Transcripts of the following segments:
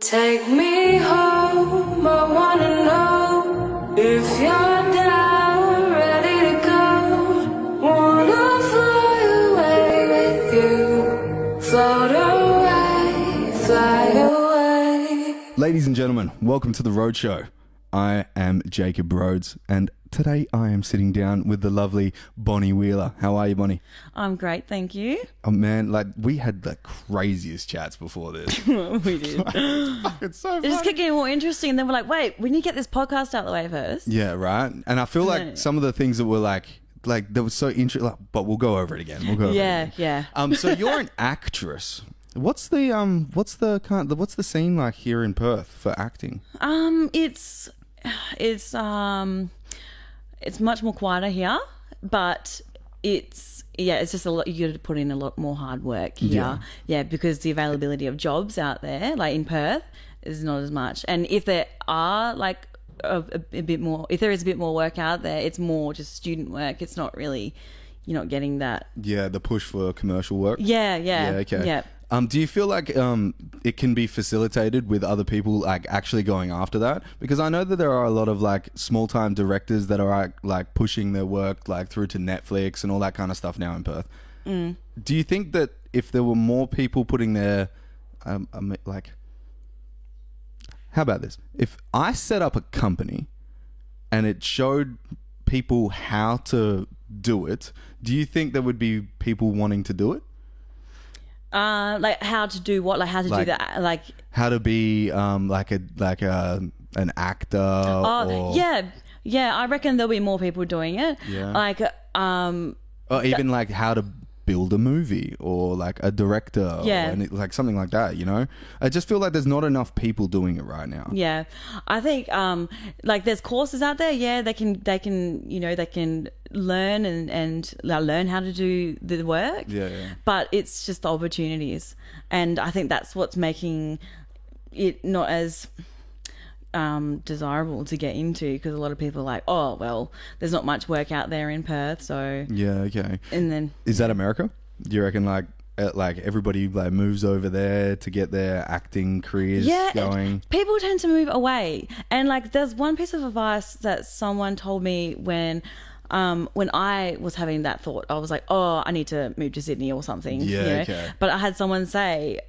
Take me home, I wanna know if you're down, ready to go. Wanna fly away with you, float away, fly away. Ladies and gentlemen, welcome to The Road Show. I am Jacob Rhodes, and today I am sitting down with the lovely Bonnie Wheeler. How are you, Bonnie? I'm great, thank you. Oh man, like we had the craziest chats before this. We did. It's so It just funny. kept getting more interesting, and then we're like, wait, we need to get this podcast out of the way first. Yeah, right. And I feel like some of the things that were like that was so interesting. But we'll go over it again. We'll go over it Yeah, again. yeah. So you're an actress. What's the scene like here in Perth for acting? It's much more quieter here, but it's just a lot. You got to put in a lot more hard work here. Yeah, because the availability of jobs out there, like in Perth, is not as much. And if there are like a bit more, if there is a bit more work out there, it's more just student work. It's not really, you're not getting that. Yeah, the push for commercial work. Yeah. Okay. Yeah. Do you feel like it can be facilitated with other people like actually going after that? Because I know that there are a lot of like small time directors that are like pushing their work like through to Netflix and all that kind of stuff now in Perth. Do you think that if there were more people putting their like, how about this? If I set up a company and it showed people how to do it, do you think there would be people wanting to do it? Like how to do what? Like how to do that? Like how to be an actor? Or, yeah. I reckon there'll be more people doing it. Yeah. Like or even like how to build a movie or like a director. Yeah. Or like something like that. You know, I just feel like there's not enough people doing it right now. Yeah, I think like there's courses out there. Yeah, they can learn and learn how to do the work. Yeah. But it's just the opportunities, and I think that's what's making it not as desirable to get into, because a lot of people are like, oh well, there's not much work out there in Perth, so Yeah. Okay. and then Is that America? Do you reckon like everybody like moves over there to get their acting careers going? People tend to move away, and like there's one piece of advice that someone told me when I was having that thought. I was like, oh, I need to move to Sydney or something. Yeah, okay. But I had someone say,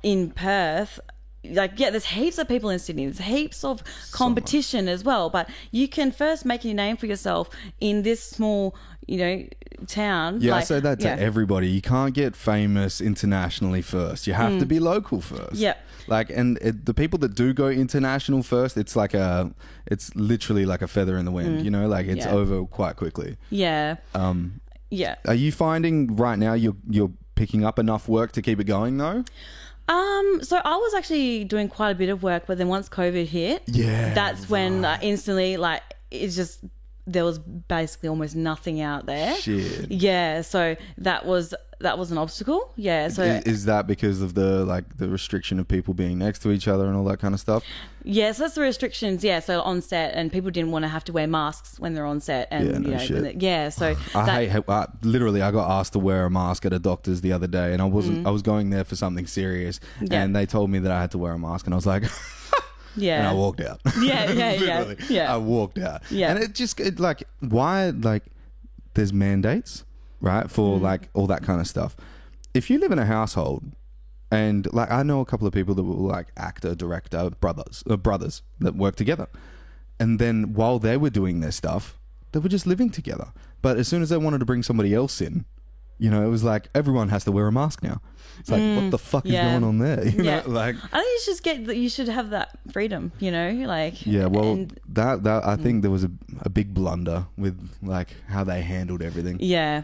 in Perth, like, yeah, there's heaps of people in Sydney. There's heaps of competition as well. But you can first make a name for yourself in this small, town. Yeah, like, I say that to everybody. You can't get famous internationally first. You have to be local first. Yeah. Like, and the people that do go international first, it's literally like a feather in the wind, like it's over quite quickly. Yeah. Yeah. Are you finding right now you're picking up enough work to keep it going though? So I was actually doing quite a bit of work, but then once COVID hit, that's when instantly, like, it's just, there was basically almost nothing out there. Shit. Yeah, so that was an obstacle. Yeah, so is that because of the restriction of people being next to each other and all that kind of stuff? yeah, so that's the restrictions. Yeah, so on set, and people didn't want to have to wear masks when they're on set, and so literally I got asked to wear a mask at a doctor's the other day, and I was going there for something serious, and they told me that I had to wear a mask, and I was like yeah, and I walked out. Yeah. I walked out. Yeah. And why there's mandates, right, for like all that kind of stuff. If you live in a household, and like I know a couple of people that were like actor, director, brothers that work together, and then while they were doing their stuff, they were just living together. But as soon as they wanted to bring somebody else in, it was like everyone has to wear a mask now. It's like, what the fuck is going on there? I think you should have that freedom, like. Yeah, well, that I think there was a big blunder with like how they handled everything. Yeah.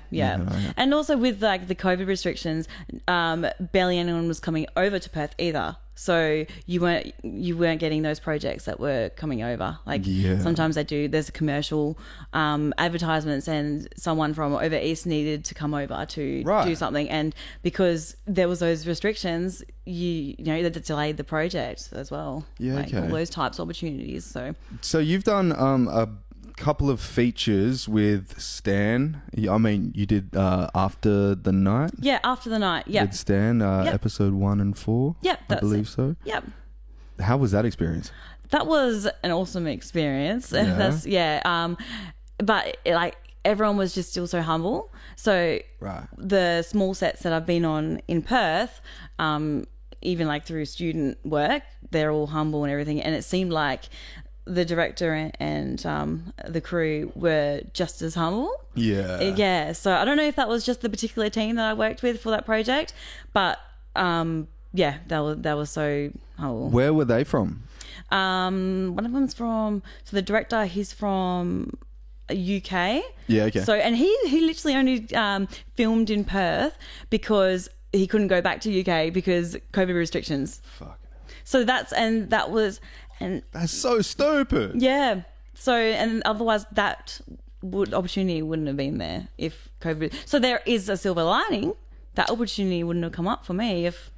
And also with like the COVID restrictions, barely anyone was coming over to Perth either. So you weren't getting those projects that were coming over. Like sometimes there's a commercial advertisements, and someone from over east needed to come over to do something, and because there was those restrictions, they delayed the project as well. Yeah, all those types of opportunities. So you've done couple of features with Stan. I mean, you did After the Night. Yeah, After the Night. Yeah. With Stan, episode 1 and 4. Yep, I believe so. Yep. How was that experience? That was an awesome experience. Yeah. But like everyone was just still so humble. So Right. the small sets that I've been on in Perth, even like through student work, they're all humble and everything. And it seemed like the director and the crew were just as humble. Yeah. Yeah. So I don't know if that was just the particular team that I worked with for that project, but yeah, that was so humble. Where were they from? One of them's from, so the director, he's from UK. Yeah, okay. So, and he literally only filmed in Perth because he couldn't go back to UK because COVID restrictions. Fuck. So that's so stupid. yeah. So, and otherwise that opportunity wouldn't have been there if COVID. So there is a silver lining. That opportunity wouldn't have come up for me if.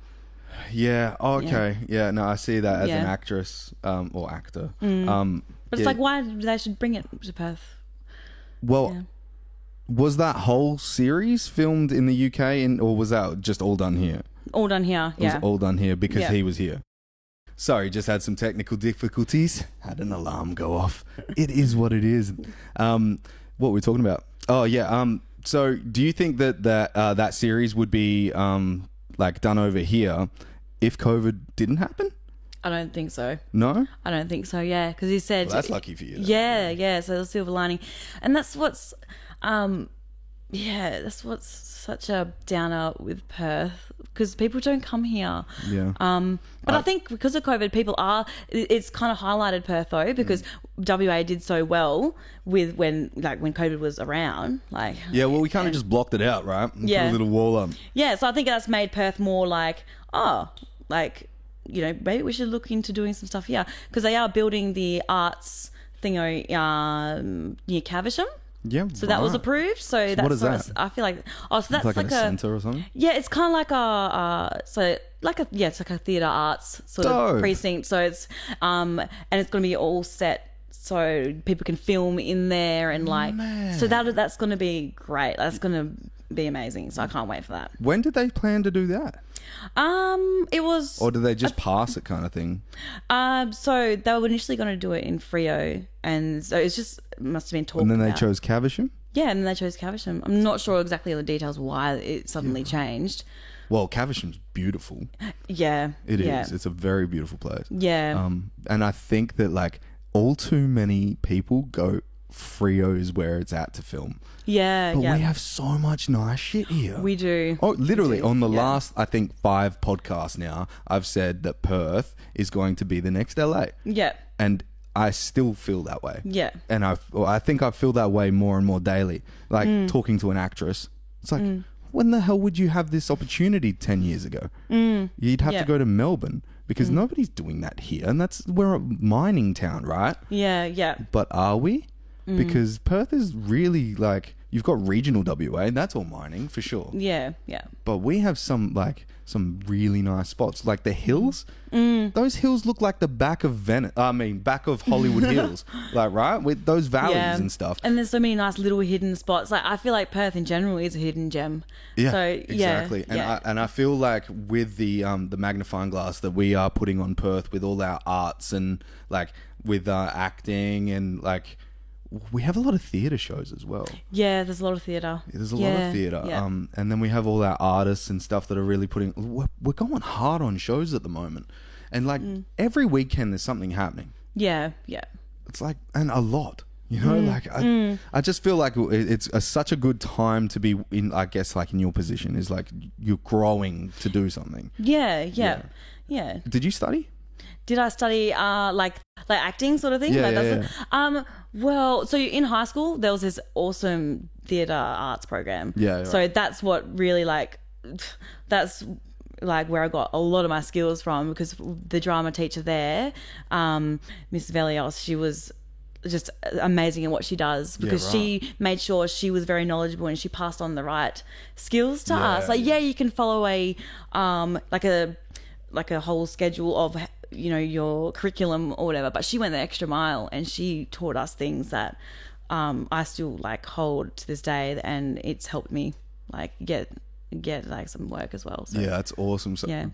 Yeah. Okay. Yeah. No, I see that as an Yeah. actress or actor. But it's like, why they should bring it to Perth? Well, Yeah. was that whole series filmed in the UK, or was that just all done here? All done here. It was all done here because Yeah. he was here. Sorry, just had some technical difficulties. Had an alarm go off. It is what it is. What were we talking about? Oh yeah. So, do you think that series would be like done over here if COVID didn't happen? I don't think so. No. I don't think so. Yeah, because he said Well, that's lucky for you. Then. Yeah. So the silver lining, and that's what's, that's what's such a downer with Perth because people don't come here. Yeah. But I think because of COVID, it's kind of highlighted Perth though because WA did so well with when COVID was around. Like Yeah. Well, we kind of just blocked it out, right? And Yeah. Put a little wall up. yeah, so I think that's made Perth more like maybe we should look into doing some stuff here because they are building the arts thing near Caversham. Yeah. So that was approved. So that's what is that? I feel like so that's Like like a centre or something. yeah, it's kind of like it's like a theatre arts sort Dope. of precinct. So it's and it's going to be all set so people can film in there and so that's going to be great. That's going to be amazing. So I can't wait for that. When did they plan to do that? It was Or did they just pass it kind of thing? so they were initially going to do it in Freo, and so it's just must have been talked And then they about. chose Caversham? Yeah, and then they chose Caversham. I'm not sure exactly the details why it suddenly changed. Well, Caversham's beautiful. Yeah, It is. yeah. It's a very beautiful place. Yeah, And I think that like all too many people go Freo is where it's at to film. yeah, But yeah. we have so much nice shit here. We do. Oh, literally, on the yeah. last, I think, 5 podcasts now, I've said that Perth is going to be the next LA. Yeah, And I still feel that way. yeah, And I think I feel that way more and more daily. Like talking to an actress, it's like, when the hell would you have this opportunity 10 years ago? You'd have Yeah. to go to Melbourne because nobody's doing that here. And we're a mining town, right? yeah, yeah. But are we? Because Perth is really like, you've got regional WA, and that's all mining for sure. Yeah, yeah. But we have some really nice spots, like the hills. Those hills look like the back of back of Hollywood Hills, like right with those valleys Yeah. and stuff. And there's so many nice little hidden spots. Like I feel like Perth in general is a hidden gem. Yeah, So exactly. Yeah, And I feel like with the magnifying glass that we are putting on Perth with all our arts and like with acting and like. We have a lot of theatre shows as well. yeah. There's a lot of theatre. There's a lot of theatre. Yeah. And then we have all our artists and stuff that are really we're going hard on shows at the moment. And like every weekend there's something happening. Yeah, yeah. It's like, and a lot, you know, like I just feel like it's such a good time to be in, I guess, like in your position is like you're growing to do something. Yeah. Did you study? Did I study like acting sort of thing? Yeah, Like, yeah, that's well, so in high school there was this awesome theatre arts program. Yeah, So right. that's what really that's like where I got a lot of my skills from because the drama teacher there, Miss Velios, she was just amazing at what she does because right. she made sure she was very knowledgeable and she passed on the right skills to Yeah, us. Like, yeah. you can follow a like a whole schedule of your curriculum or whatever, but she went the extra mile and she taught us things that I still like hold to this day, and it's helped me like get like some work as well. So, yeah, that's awesome. So yeah.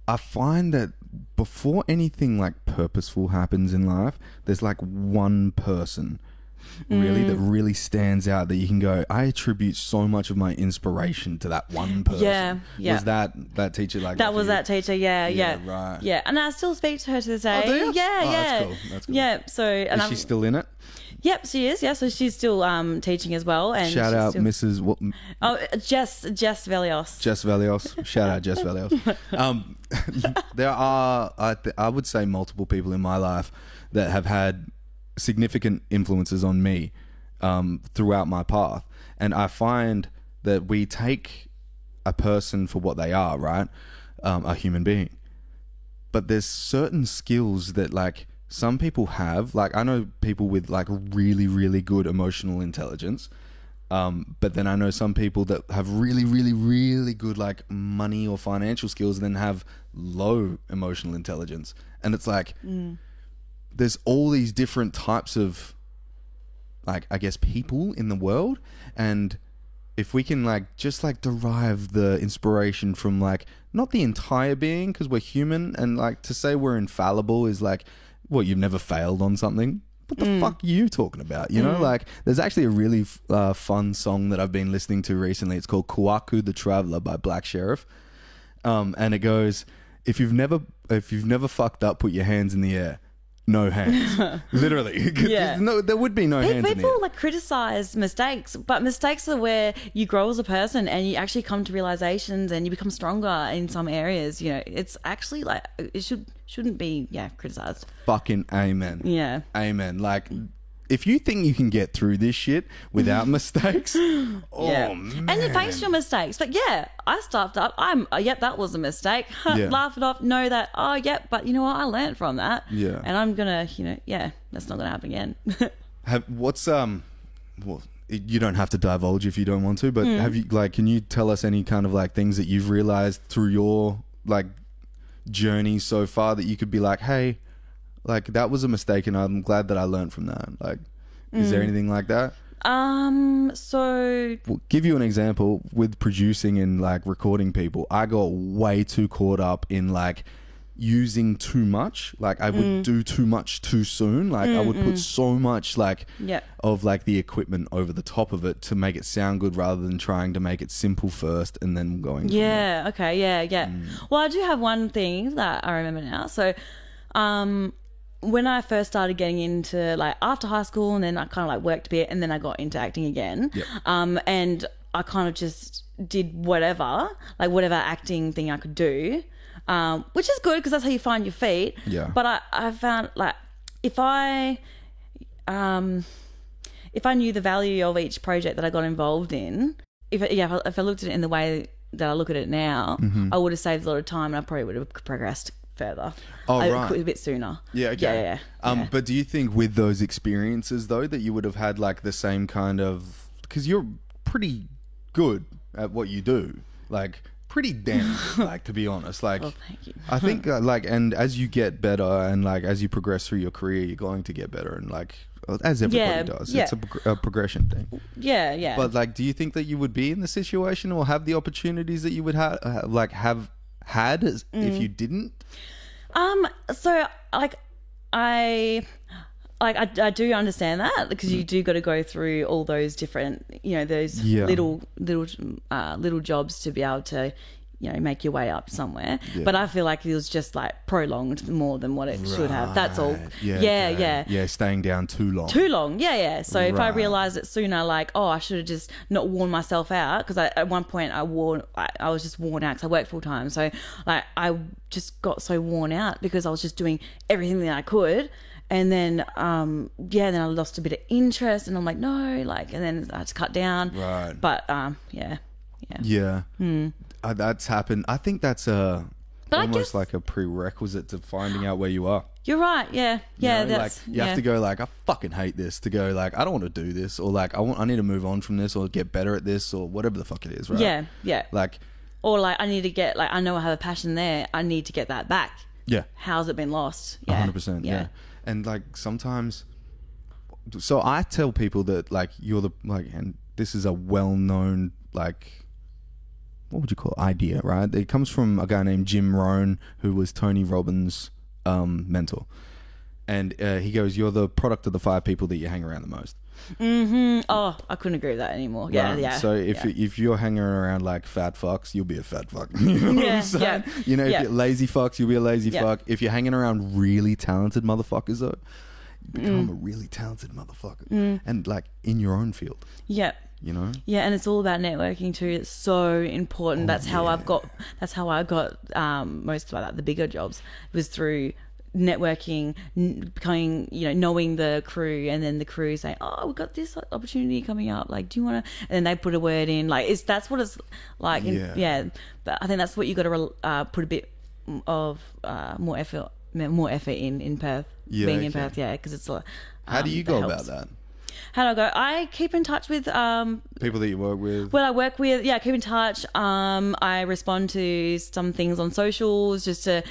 I find that before anything like purposeful happens in life, there's like one person really that really stands out that you can go, I attribute so much of my inspiration to that one person. Yeah. Was that teacher like that was for you? that teacher, yeah. Right. Yeah, and I still speak to her to this day. Oh, do you? Yeah, Oh, yeah. that's cool. That's cool. Yeah, so... And Is she still in it? Yep, she is. Yeah, so she's still teaching as well. And Shout out still, Mrs. What? Oh, Jess Velios. Jess Velios. Shout out Jess Velios. There are, I would say, multiple people in my life that have had significant influences on me throughout my path. And I find that we take a person for what they are, right? A human being. But there's certain skills that like some people have. Like I know people with like really, really good emotional intelligence. But then I know some people that have really, really, really good like money or financial skills and then have low emotional intelligence. And it's like there's all these different types of like, I guess, people in the world. And if we can like just like derive the inspiration from like not the entire being, because we're human, and like to say we're infallible is like, what, you've never failed on something? What the fuck are you talking about? You know, like there's actually a really fun song that I've been listening to recently. It's called Kwaku the Traveler by Black Sheriff. And it goes, if you've never fucked up, put your hands in the air. No hands. Literally. Yeah. No, there would be no hands in the air. People like criticize mistakes, but mistakes are where you grow as a person and you actually come to realizations and you become stronger in some areas. You know, it's actually like it shouldn't be criticized. Fucking amen. Yeah. Amen. Like, if you think you can get through this shit without mistakes, man. And you face your mistakes. But yeah, I stuffed up. That was a mistake. Yeah. Laugh it off. Know that, but you know what? I learned from that. Yeah. And I'm going to, that's not going to happen again. Well, you don't have to divulge if you don't want to, but have you, like, can you tell us any kind of like things that you've realized through your like journey so far that you could be like, hey, like that was a mistake and I'm glad that I learned from that? Like, is there anything like that? So Well, give you an example with producing and like recording people. I got way too caught up in like using too much. Like I would do too much too soon. Like I would put so much like of like the equipment over the top of it to make it sound good rather than trying to make it simple first and then going from there. Okay, yeah. Well, I do have one thing that I remember now. So when I first started getting into like after high school, and then I kind of like worked a bit, and then I got into acting again. And I kind of just did whatever acting thing I could do, which is good because that's how you find your feet. Yeah. But I found like if I knew the value of each project that I got involved in, if I looked at it in the way that I look at it now, I would have saved a lot of time and I probably would have progressed further. Right. A bit sooner. Yeah, okay. Yeah. But do you think with those experiences though that you would have had like the same kind of, because you're pretty good at what you do, like pretty damn like, to be honest, like thank you. I think like, and as you get better and like as you progress through your career, you're going to get better, and like as everybody does, it's a progression thing. Yeah. But like, do you think that you would be in the situation or have the opportunities that you would have had if you didn't? So like I do understand that, because you do got to go through all those different, those little jobs to be able to, make your way up somewhere. Yeah. But I feel like it was just like prolonged more than what it should have. That's all. Yeah, staying down too long. Yeah. So if I realized it sooner, like, I should have just not worn myself out, because at one point I was just worn out because I worked full time. So like I just got so worn out because I was just doing everything that I could. And then, then I lost a bit of interest, and I'm like, no, like, and then I had to cut down. Right. But, Yeah. That's happened. I think that's almost like a prerequisite to finding out where you are. You're right. Yeah. Yeah. Like you have to go like, I fucking hate this, to go like, I don't want to do this, or like, I need to move on from this or get better at this or whatever the fuck it is. Right. Yeah. Like, or like, I need to get, like, I know I have a passion there. I need to get that back. Yeah. how's it been lost? Yeah. 100%. Yeah. And like sometimes, so I tell people that like you're the like, and this is a well-known like, what would you call it? Idea, right? It comes from a guy named Jim Rohn, who was Tony Robbins' mentor, and he goes, "You're the product of the 5 people that you hang around the most." Oh, I couldn't agree with that anymore. Yeah, Right? yeah. So if you're hanging around like fat fucks, you'll be a fat fuck. You know what I'm saying? You know, if you're lazy fucks, you'll be a lazy fuck. If you're hanging around really talented motherfuckers, though, you become a really talented motherfucker, and like in your own field. Yeah. You know? Yeah, and it's all about networking too. It's so important. That's how I got most of like, the bigger jobs was through networking, becoming, knowing the crew, and then the crew saying, "Oh, we've got this opportunity coming up. Like, do you want to?" And then they put a word in. Like, that's what it's like. Yeah. But I think that's what you got to put a bit of more effort in Perth. Yeah, being in okay. Perth, yeah, because it's. How do you go about that? How do I go? I keep in touch with People that you work with. well, I work with, I keep in touch. I respond to some things on socials just to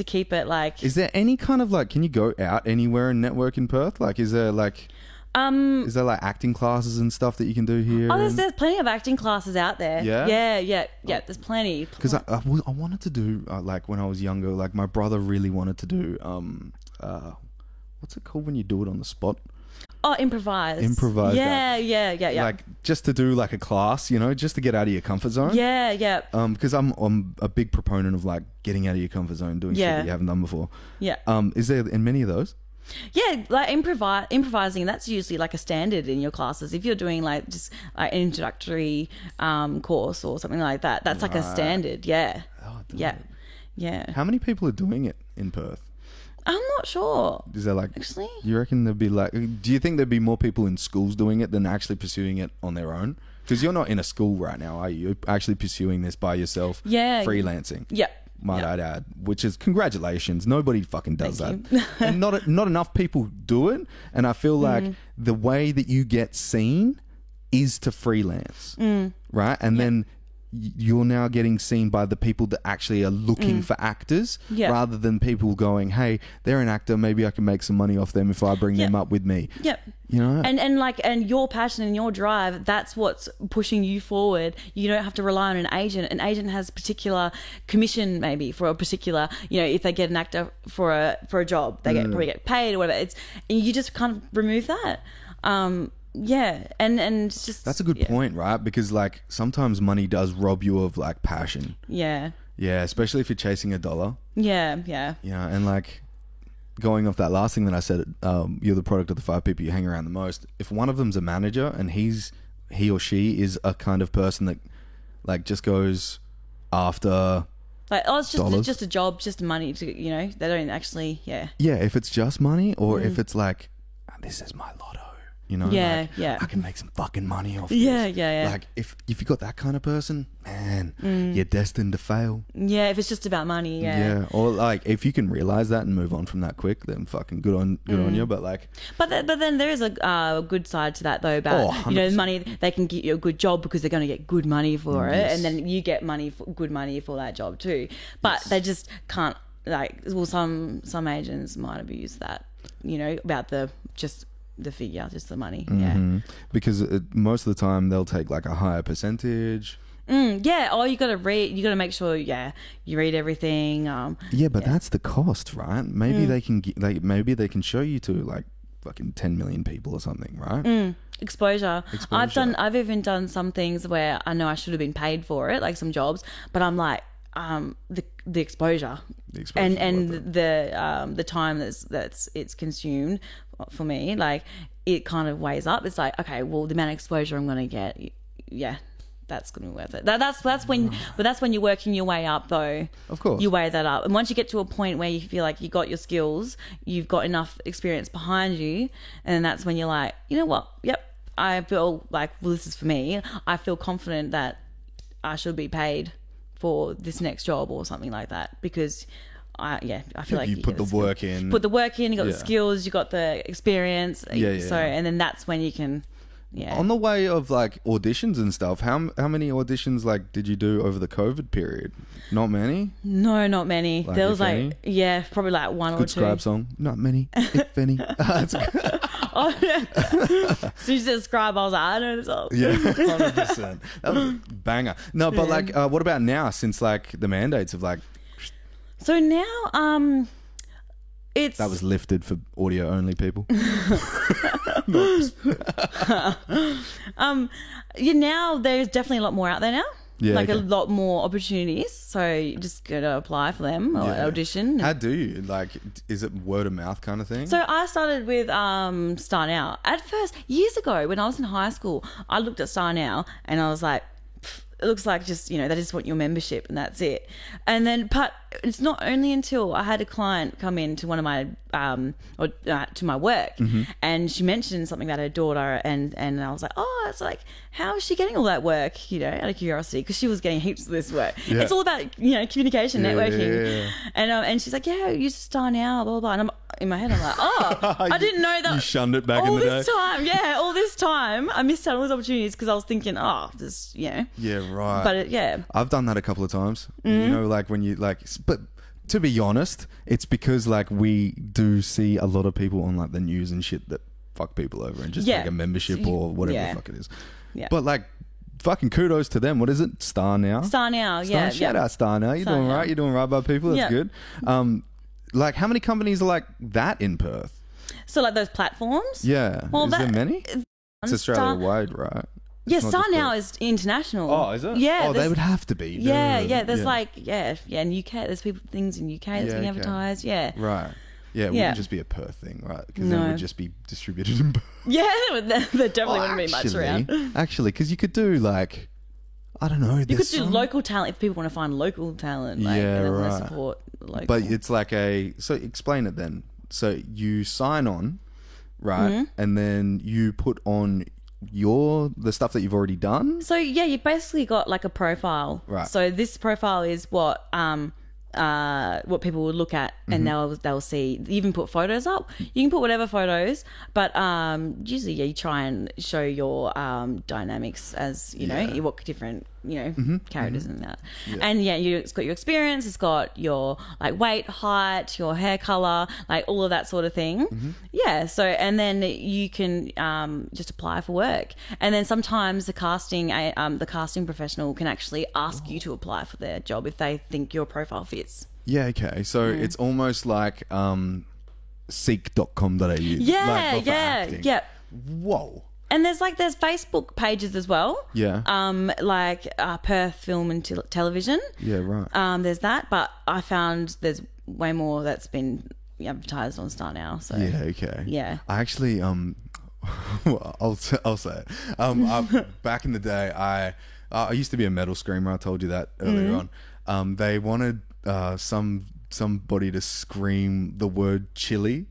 keep it like. Is there any kind of like, can you go out anywhere and network in Perth? Like, is there like acting classes and stuff that you can do here? Oh, there's plenty of acting classes out there. Yeah? Yeah. There's plenty. Because I wanted to do like when I was younger, like my brother really wanted to do what's it called when you do it on the spot? Oh, improvise. Yeah. Like just to do like a class, just to get out of your comfort zone. Yeah. Because I'm a big proponent of like getting out of your comfort zone, doing shit that you haven't done before. Yeah. Is there in many of those? Yeah, like improvising, that's usually like a standard in your classes. If you're doing like just like an introductory course or something like that, that's like a standard. Yeah. Oh, Yeah. How many people are doing it in Perth? I'm not sure. Is there like, actually, you reckon there'd be like, do you think there'd be more people in schools doing it than actually pursuing it on their own? Because you're not in a school right now, are you? You're actually pursuing this by yourself. Yeah. Freelancing. Yeah. Might I add, which is congratulations. Nobody fucking does Thank that. And not enough people do it. And I feel like the way that you get seen is to freelance. Right? And then you're now getting seen by the people that actually are looking for actors rather than people going, hey, they're an actor, maybe I can make some money off them if I bring them up with me. Yep. You know? And your passion and your drive, that's what's pushing you forward. You don't have to rely on an agent. An agent has particular commission maybe for a particular, if they get an actor for a job, they probably get paid or whatever. And you just kind of remove that. Yeah, and it's just... That's a good point, right? Because, like, sometimes money does rob you of, like, passion. Yeah. Yeah, especially if you're chasing a dollar. Yeah. Yeah, and, like, going off that last thing that I said, you're the product of the 5 people you hang around the most. If one of them's a manager and he or she is a kind of person that, like, just goes after... Like, it's dollars. just a job, just money to, they don't actually, Yeah, if it's just money or if it's like, this is my lotto. I can make some fucking money off this. Yeah. Like, if you got that kind of person, man, you're destined to fail. Yeah, if it's just about money, Yeah, or like, if you can realize that and move on from that quick, then fucking good on you. But like... But then there is a good side to that, though, about, money. They can get you a good job because they're going to get good money for it, and then you get good money for that job too. But they just can't, like... Well, some agents might abuse that, about the figure, just the money. Because most of the time they'll take like a higher percentage. You got to read, you got to make sure you read everything. But that's the cost, right? Maybe they can maybe they can show you to like fucking 10 million people or something, right? Exposure. I've even done some things where I know I should have been paid for it, like some jobs, but I'm like, the exposure, and the time that's it's consumed for me, like, it kind of weighs up. It's like, okay, well, the amount of exposure I'm going to get, that's going to be worth it. That's when you're working your way up, though. Of course, you weigh that up, and once you get to a point where you feel like you got your skills, you've got enough experience behind you, and that's when you're like, you know what? Yep, I feel like, well, this is for me. I feel confident that I should be paid for this next job or something like that, because I feel like you put the work in. You got the skills, you got the experience. Yeah. So, and then that's when you can Yeah. On the way of like auditions and stuff, how many auditions like did you do over the COVID period? Not many. No, not many. Like, there was if like, any? yeah, probably like one or Good two. Scribe song. Not many, if any. Oh, yeah. So you said Scribe, I was like, I know this song. Yeah, 100%. That was a banger. No, but like, what about now? Since like the mandates of like So now, it's that was lifted for audio only people. yeah, now there's definitely a lot more out there now. Yeah, like a okay. lot more opportunities. So you just gotta apply for them or Yeah. audition. How do you like? Is it word of mouth kind of thing? So I started with Star Now. At first, years ago, when I was in high school, I looked at Star Now and I was like, "Pff, it looks like just, they just want your membership and that's it." And then, but it's not only until I had a client come in to one of my to my work, Mm-hmm. and she mentioned something about her daughter, and I was like, oh, it's like, how is she getting all that work? Out of curiosity, because she was getting heaps of this work. Yeah. It's all about communication, Yeah, networking, yeah. And she's like, yeah, you just Star Now, blah blah blah. And I'm in my head, I'm like, oh, I didn't know that. You shunned it back all in the this day. time, yeah, all this time, I missed out on all those opportunities because I was thinking, oh, this, Yeah, right. But yeah, I've done that a couple of times. Mm-hmm. Like when you like, but to be honest, it's because like we do see a lot of people on like the news and shit that fuck people over and just Yeah. take a membership or whatever Yeah. the fuck it is. Yeah. But like, fucking kudos to them. What is it? Star Now. Star Now, yeah, Shout yeah. out Star Now. You're Star doing Now. right. You're doing right by people. That's Yeah. good. Like how many companies are like that in Perth? So like those platforms. Yeah. Well, is there many? It's Australia Star- wide, right? Yeah, It's not Star just Now Perth. is international. Oh, is it? Yeah. Oh, they there's- would have to be. Yeah, dude. yeah. There's like, yeah, in UK. There's things in UK that's Yeah, being okay. advertised. Yeah. Right. Yeah, it Yeah. wouldn't just be a Perth thing, right? Because then it No. would just be distributed in Perth. Yeah, there definitely wouldn't be much around. Actually, because you could do like, I don't know. You could do local talent if people want to find local talent. Like, Yeah, and they want right. to support local. But it's like so explain it then. So you sign on, right? Mm-hmm. And then you put on the stuff that you've already done. So yeah, you basically got like a profile. Right. So this profile is what people will look at, and they'll see. You even put photos up. You can put whatever photos, but usually you try and show your dynamics as what different characters and that. And it's got your experience. It's got your like weight, height, your hair color, like all of that sort of thing. Yeah. So and then you can just apply for work, and then sometimes the casting professional can actually ask you to apply for their job if they think your profile fits. Yeah, okay. So it's almost like seek.com.au. Yeah, like, but for yeah, acting. yeah. Whoa. And there's Facebook pages as well. Yeah. Like Perth Film and Television. Yeah, right. There's that, but I found there's way more that's been advertised on Star Now. So Yeah, okay. Yeah. I actually well, I'll say it. Back in the day, I used to be a metal screamer. I told you that earlier on. They wanted somebody to scream the word chili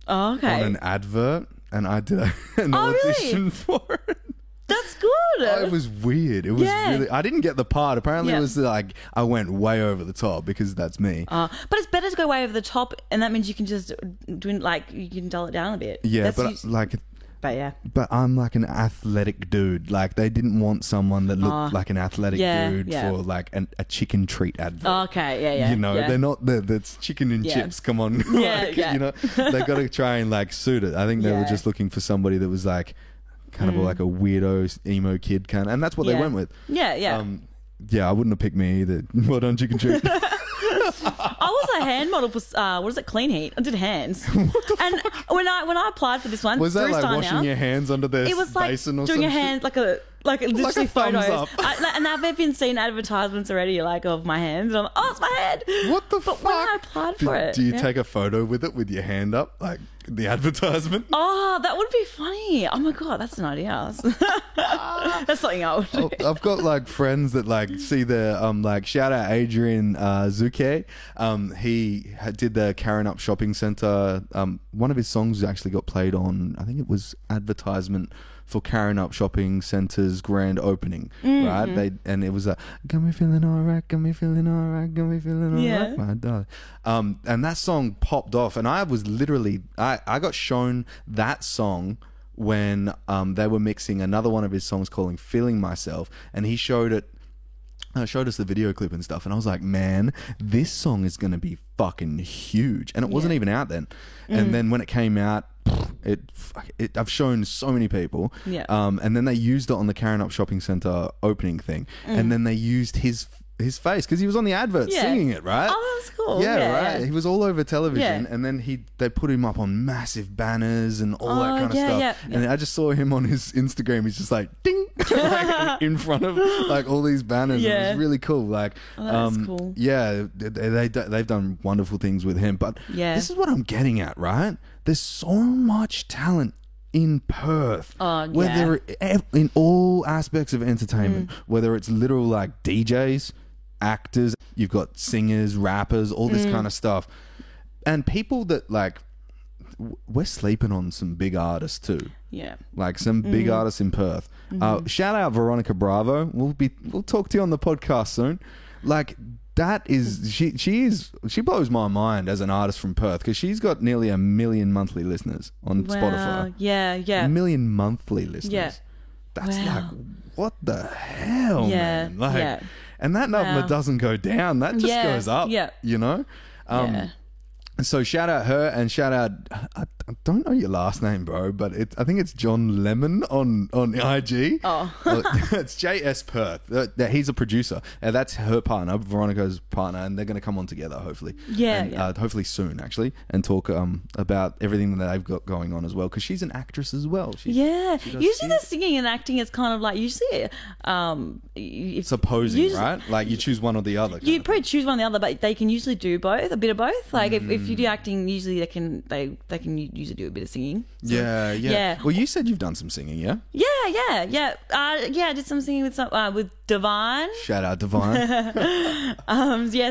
Oh, okay. on an advert, and I did an Oh, really? audition for it. That's good. Oh, it was weird. It was Yeah. really. I didn't get the part. Apparently, Yeah. it was like I went way over the top because that's me. But it's better to go way over the top, and that means you can just you can dull it down a bit. Yeah, That's but usually- like. yeah. But I'm like an athletic dude. Like they didn't want someone that looked like an athletic yeah, dude yeah. for like a chicken treat advert. Okay, yeah. Yeah. They're not. That's chicken and Yeah. chips. Come on, Yeah, like, yeah. they got to try and like suit it. I think they were Yeah. just looking for somebody that was like kind of like a weirdo emo kid kind, and that's what they Yeah. went with. Yeah, yeah. Yeah, I wouldn't have picked me either. Well done, chicken treat. I was a hand model for what is it? Clean Heat. I did hands. And when I applied for this one, Was that through like Star washing Now, your hands under the it was like basin or doing some a hand like a literally thumbs photos. up. And I've even seen advertisements already like of my hands. And I'm like, oh, it's my hand. shit? What the But fuck? when I applied for it, do you yeah. take a photo with it with your hand up, like the advertisement? Oh, that would be funny. Oh my god, that's an idea. That's something I would do. I've got like friends that like see the like shout out Adrian Zuke. He did the Karen Up Shopping Centre. One of his songs actually got played on, I think it was advertisement for Karen Up Shopping Centre's grand opening, right? And it was a got me feeling alright, got me feeling alright, got me feeling alright, Yeah. my darling. And that song popped off, and I was literally I got shown that song when they were mixing another one of his songs called Feeling Myself, and he showed us the video clip and stuff, and I was like, man, this song is going to be fucking huge. And it wasn't even out then. And then when it came out, I've shown so many people. Yeah. And then they used it on the Karen Up Shopping Centre opening thing. And then they used his face because he was on the advert singing it, right? Oh, that's cool. Yeah, right. He was all over television, Yeah. and then they put him up on massive banners and all that kind of yeah, stuff. yeah. And I just saw him on his Instagram. He's just like ding, like, in front of like all these banners. Yeah. It was really cool. Like, that's cool. Yeah, they've done wonderful things with him. But Yeah. this is what I'm getting at, right? There's so much talent in Perth, whether in all aspects of entertainment, whether it's literal like DJs, actors, you've got singers, rappers, all this kind of stuff, and people that like we're sleeping on some big artists too. Yeah. Like some big artists in Perth. Shout out Veronica Bravo. We'll talk to you on the podcast soon. Like that is she blows my mind as an artist from Perth because she's got nearly 1 million monthly listeners on Spotify. Yeah. 1 million monthly listeners. Yeah. That's Wow. like what the hell, Yeah, man? Like, yeah. and that number Wow. doesn't go down. That just Yeah, goes up. yeah. You know. Yeah. So shout out her and shout out, I don't know your last name, bro, but I think it's John Lemon on IG. Oh. It's JS Perth. He's a producer. And that's her partner, Veronica's partner, and they're going to come on together, hopefully. Yeah, And, yeah. hopefully soon, actually, and talk about everything that they've got going on as well, because she's an actress as well. Yeah. she does Usually the sing. singing and acting is kind of like usually It's opposing, right? Like you choose one or the other. You probably choose one or the other, but they can usually do both, a bit of both. Like if you do acting, usually they can usually do a bit of singing. So, Yeah. Yeah. Well, you said you've done some singing, yeah? Yeah. I did some singing with Divine. Shout out Divine.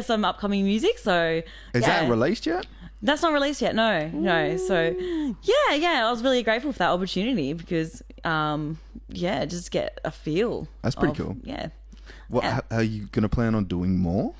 Some upcoming music. So Is that released yet? That's not released yet. No. So yeah. I was really grateful for that opportunity because just get a feel. That's pretty cool. Yeah. What are you going to plan on doing more?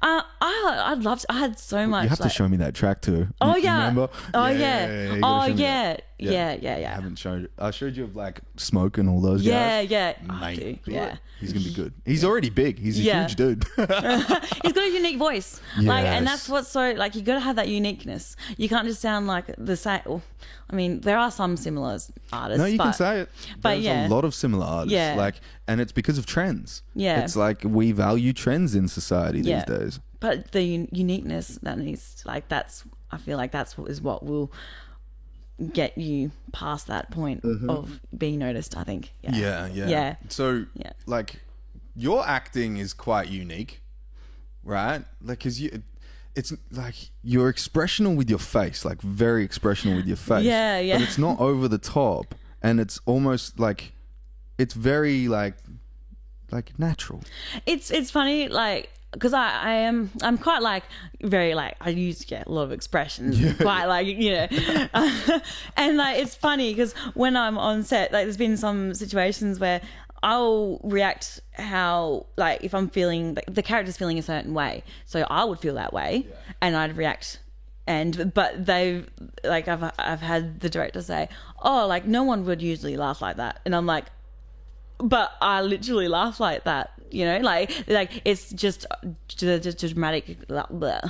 I'd love to. I had so much. You have to show me that track too. Oh You yeah. Remember? Oh you yeah. gotta Oh show me yeah. that. Yeah. I haven't showed it. I showed you like Smoke and all those Yeah. guys. Yeah. Mate, Oh, yeah. he's gonna be good. He's already big. He's a Yeah. huge dude. He's got a unique voice. Like, and Yes. that's what's so like. You got to have that uniqueness. You can't just sound like the same. Well, I mean, there are some similar artists. No, you but, can say it. but There's yeah. a lot of similar artists. Yeah. Like, and it's because of trends. Yeah. It's like we value trends in society Yeah. these days. But the uniqueness that needs, like, that's. I feel like that's what will get you past that point of being noticed. I think. Yeah. So, Yeah. like, your acting is quite unique, right? Like, because it's like you're expressional with your face, like very expressional with your face. Yeah. But it's not over the top, and it's almost like it's very like natural. It's funny, like, because I'm quite like very like I use a lot of expressions, quite like and like it's funny because when I'm on set, like there's been some situations where I'll react how like if I'm feeling like the character's feeling a certain way, so I would feel that way, and I'd react. But they've like I've had the director say, oh, like no one would usually laugh like that, and I'm like, but I literally laugh like that, like it's just dramatic,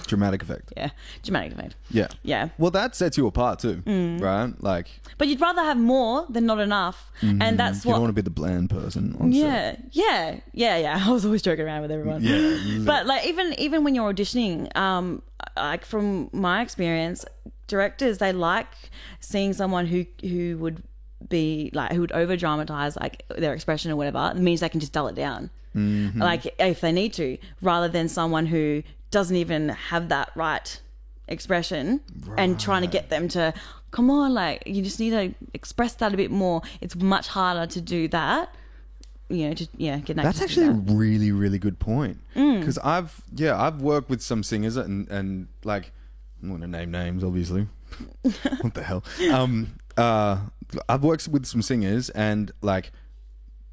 Dramatic effect. yeah, dramatic effect. Yeah. Well, that sets you apart too, right? Like, But you'd rather have more than not enough, and that's you what. don't want to be the bland person on set. Yeah. I was always joking around with everyone. Yeah. But like even when you're auditioning, like from my experience, directors, they like seeing someone who would be like who would over dramatize like their expression or whatever. It means they can just dull it down, like if they need to, rather than someone who doesn't even have that right expression and trying to get them to come on, like you just need to express that a bit more. It's much harder to do that. Get an That's actor to do actually a that. really, really good point. Because I've worked with some singers and like, I'm not going to name names, obviously. What the hell? I've worked with some singers and like,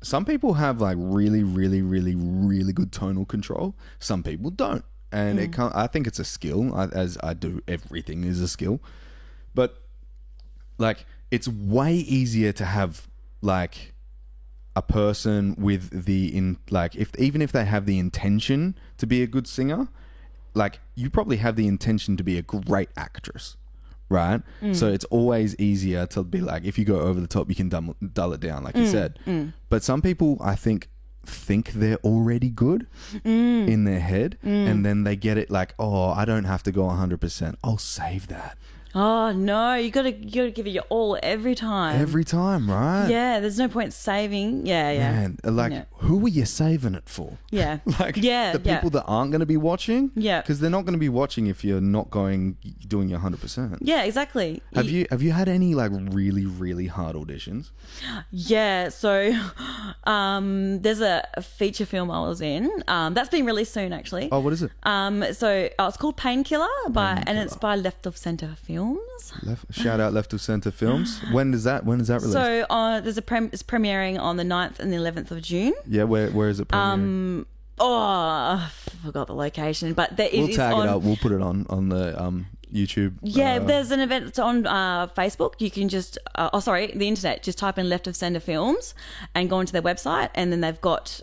some people have like really, really, really, really good tonal control. Some people don't. And I think it's a skill, as I do everything is a skill. But like, it's way easier to have like a person with even if they have the intention to be a good singer, like you probably have the intention to be a great actress, right? So it's always easier to be like, if you go over the top, you can dull it down, like you said. But some people, I think they're already good in their head, and then they get it like, oh, I don't have to go 100%. I'll save that. Oh no, you gotta give it your all every time. Every time, right? Yeah, there's no point saving. Yeah. Man, like, who are you saving it for? Yeah. Like, the people that aren't going to be watching? Yeah. Because they're not going to be watching if you're not doing your 100%. Yeah, exactly. Have you had any, like, really, really hard auditions? Yeah, so there's a feature film I was in that's being released soon, actually. Oh, what is it? It's called Painkiller, and it's by Left of Center Films. Shout out Left of Center Films. When is that released? So it's premiering on the 9th and the 11th of June. Yeah, where is it premiering? I forgot the location, but we'll tag it up. We'll put it on the YouTube. Yeah, there's an event that's on Facebook. You can just the internet. Just type in Left of Center Films and go onto their website, and then they've got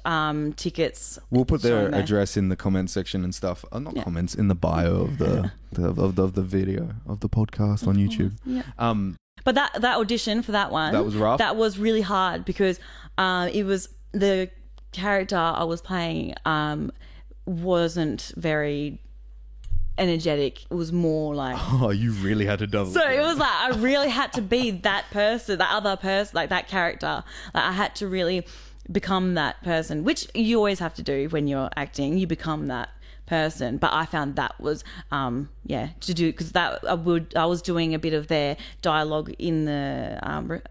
tickets. We'll put their address in the comment section and stuff. Comments, in the bio of the of the video of the podcast on YouTube. Yeah. But that audition for that one, that was rough. That was really hard because it was the character I was playing wasn't very energetic. It was more like, oh, you really had to double. So it was like I really had to be that person, that other person, like that character. Like I had to really become that person, which you always have to do when you're acting. You become that person. But I found that was to do, because that I was doing a bit of their dialogue in the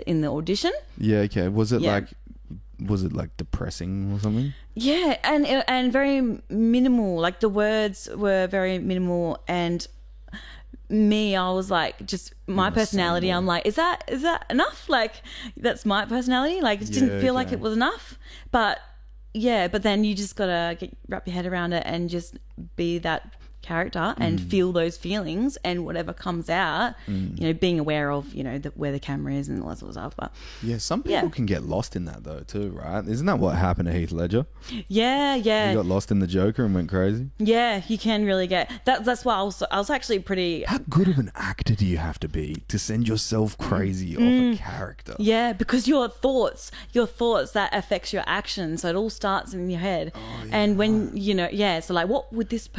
in the audition. Yeah. Okay. Was it like depressing or something? Yeah, and very minimal. Like the words were very minimal, and I was like, just my personality. I'm like, is that enough? Like that's my personality. Like it didn't feel like it was enough. But then you just gotta wrap your head around it and just be that character and feel those feelings, and whatever comes out, being aware of where the camera is and all that sort of stuff. But some people can get lost in that though too, right? Isn't that what happened to Heath Ledger? Yeah. He got lost in the Joker and went crazy. Yeah, you can really get that. That's why I was actually pretty. How good of an actor do you have to be to send yourself crazy off a character? Yeah, because your thoughts that affects your actions. So it all starts in your head. And when so like, what would this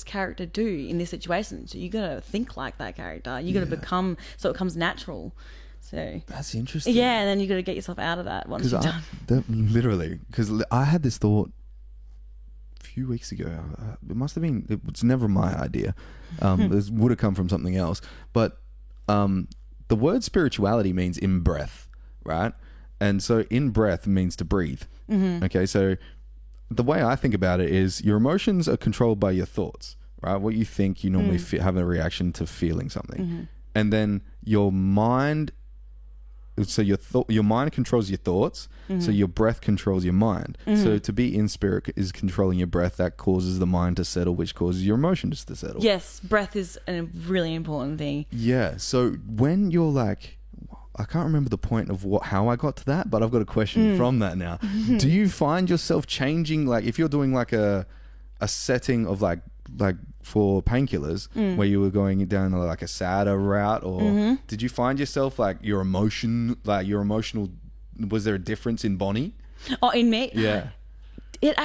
character do in this situation? So you gotta think like that character. You gotta become, so it comes natural. So that's interesting. Yeah, and then you gotta get yourself out of that once you're done. Literally, because I had this thought a few weeks ago. It must have been. It was never my idea. This would have come from something else. But the word spirituality means in breath, right? And so in breath means to breathe. Okay, so the way I think about it is your emotions are controlled by your thoughts, right? What you think, you normally have a reaction to feeling something. And then your mind, so your mind controls your thoughts, so your breath controls your mind. So to be in spirit is controlling your breath. That causes the mind to settle, which causes your emotions to settle. Yes, breath is a really important thing. Yeah, so when you're like, I can't remember the point of how I got to that, but I've got a question from that now. Do you find yourself changing, like if you're doing like a setting of like for Painkillers where you were going down like a sadder route, or did you find yourself like your emotional, was there a difference in Bonnie? Oh, in me? Yeah. It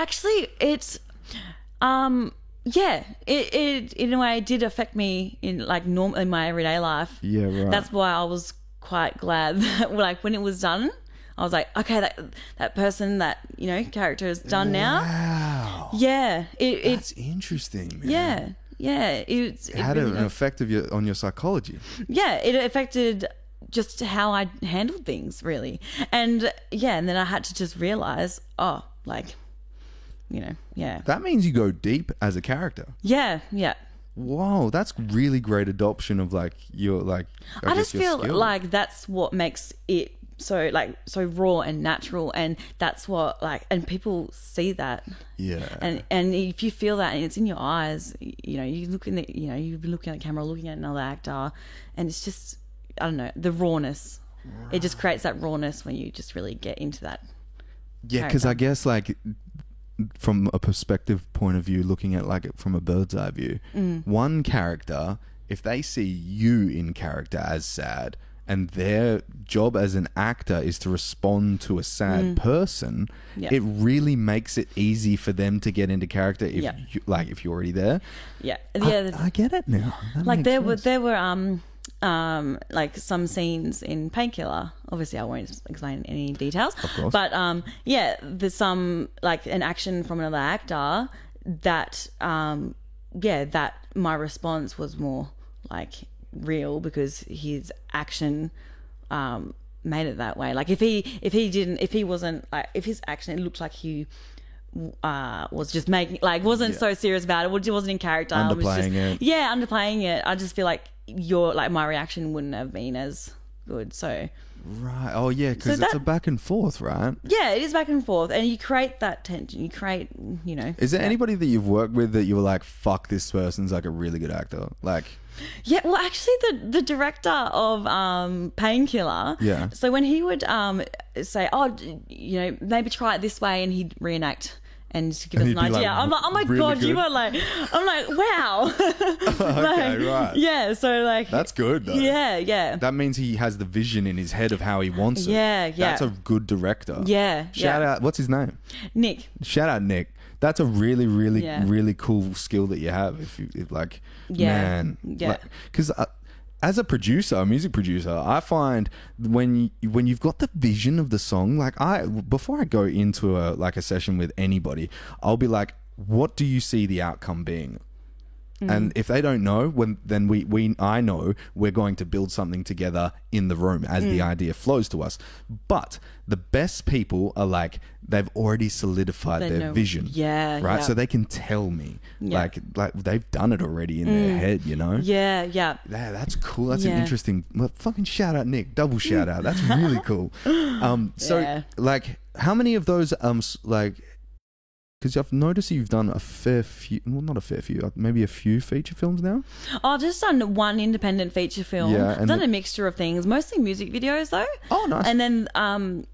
in a way did affect me in like in my everyday life. Yeah, right. That's why I was quite glad that like when it was done, I was like, okay, that person, that character is done now. Wow. Yeah, that's interesting, man. Yeah. It had an effect on your psychology. Yeah, it affected just how I handled things, really. And and then I had to just realize, that means you go deep as a character. Yeah. Whoa, that's really great adoption of like your like. I just feel like that's what makes it so raw and natural, and that's what and people see that. Yeah. And if you feel that and it's in your eyes, you look in you've been looking at the camera, looking at another actor, and it's just I don't know, the rawness. It just creates that rawness when you just really get into that. Yeah, because I guess like from a perspective point of view, looking at like it from a bird's eye view, one character, if they see you in character as sad, and their job as an actor is to respond to a sad person, it really makes it easy for them to get into character if you, like if you're already there. Yeah, I get it now. That like makes there sense. were like some scenes in Painkiller. Obviously, I won't explain any details. Of course. But there's some like an action from another actor that that my response was more like real because his action made it that way. Like if he wasn't like, if his action, it looked like he was just making, like, wasn't so serious about it, wasn't in character, Underplaying it. Yeah, underplaying it. I just feel like my reaction wouldn't have been as good. So Right. Oh, yeah, because So it's that- a back and forth, right? yeah, it is back and forth, and you create that tension. You create, Is there anybody that you've worked with that you were like, fuck, this person's like a really good actor? Like, Yeah, well, actually, the director of Painkiller. Yeah. So when he would say, "Oh, maybe try it this way," and he'd reenact and just give And us an he'd be idea. like, I'm like, "Oh my really god, you good? are like," I'm like, "Wow." okay, right. Yeah. So like, That's good, though. yeah. That means he has the vision in his head of how he wants it. Yeah, yeah. That's a good director. Yeah, Shout yeah. out, what's his name? Nick. Shout out Nick. That's a really, really, Yeah. really cool skill that you have. Yeah. Man, Yeah. Because as a producer, a music producer, I find when you've got the vision of the song, like before I go into a session with anybody, I'll be like, what do you see the outcome being? And if they don't know, I know we're going to build something together in the room as the idea flows to us. But the best people are like, they've already solidified They their know. vision. Yeah, Right. yeah. So they can tell me Yeah. like they've done it already in their head, Yeah, yeah. Yeah, that's cool. That's an Yeah. interesting. Well, fucking shout out, Nick. Double shout out. That's really cool. So Yeah. like, how many of those because I've noticed you've done a fair few, well, not a fair few, maybe a few feature films now. I've just done one independent feature film. Yeah, I've and done the- a mixture of things, mostly music videos though. Oh, nice. And then and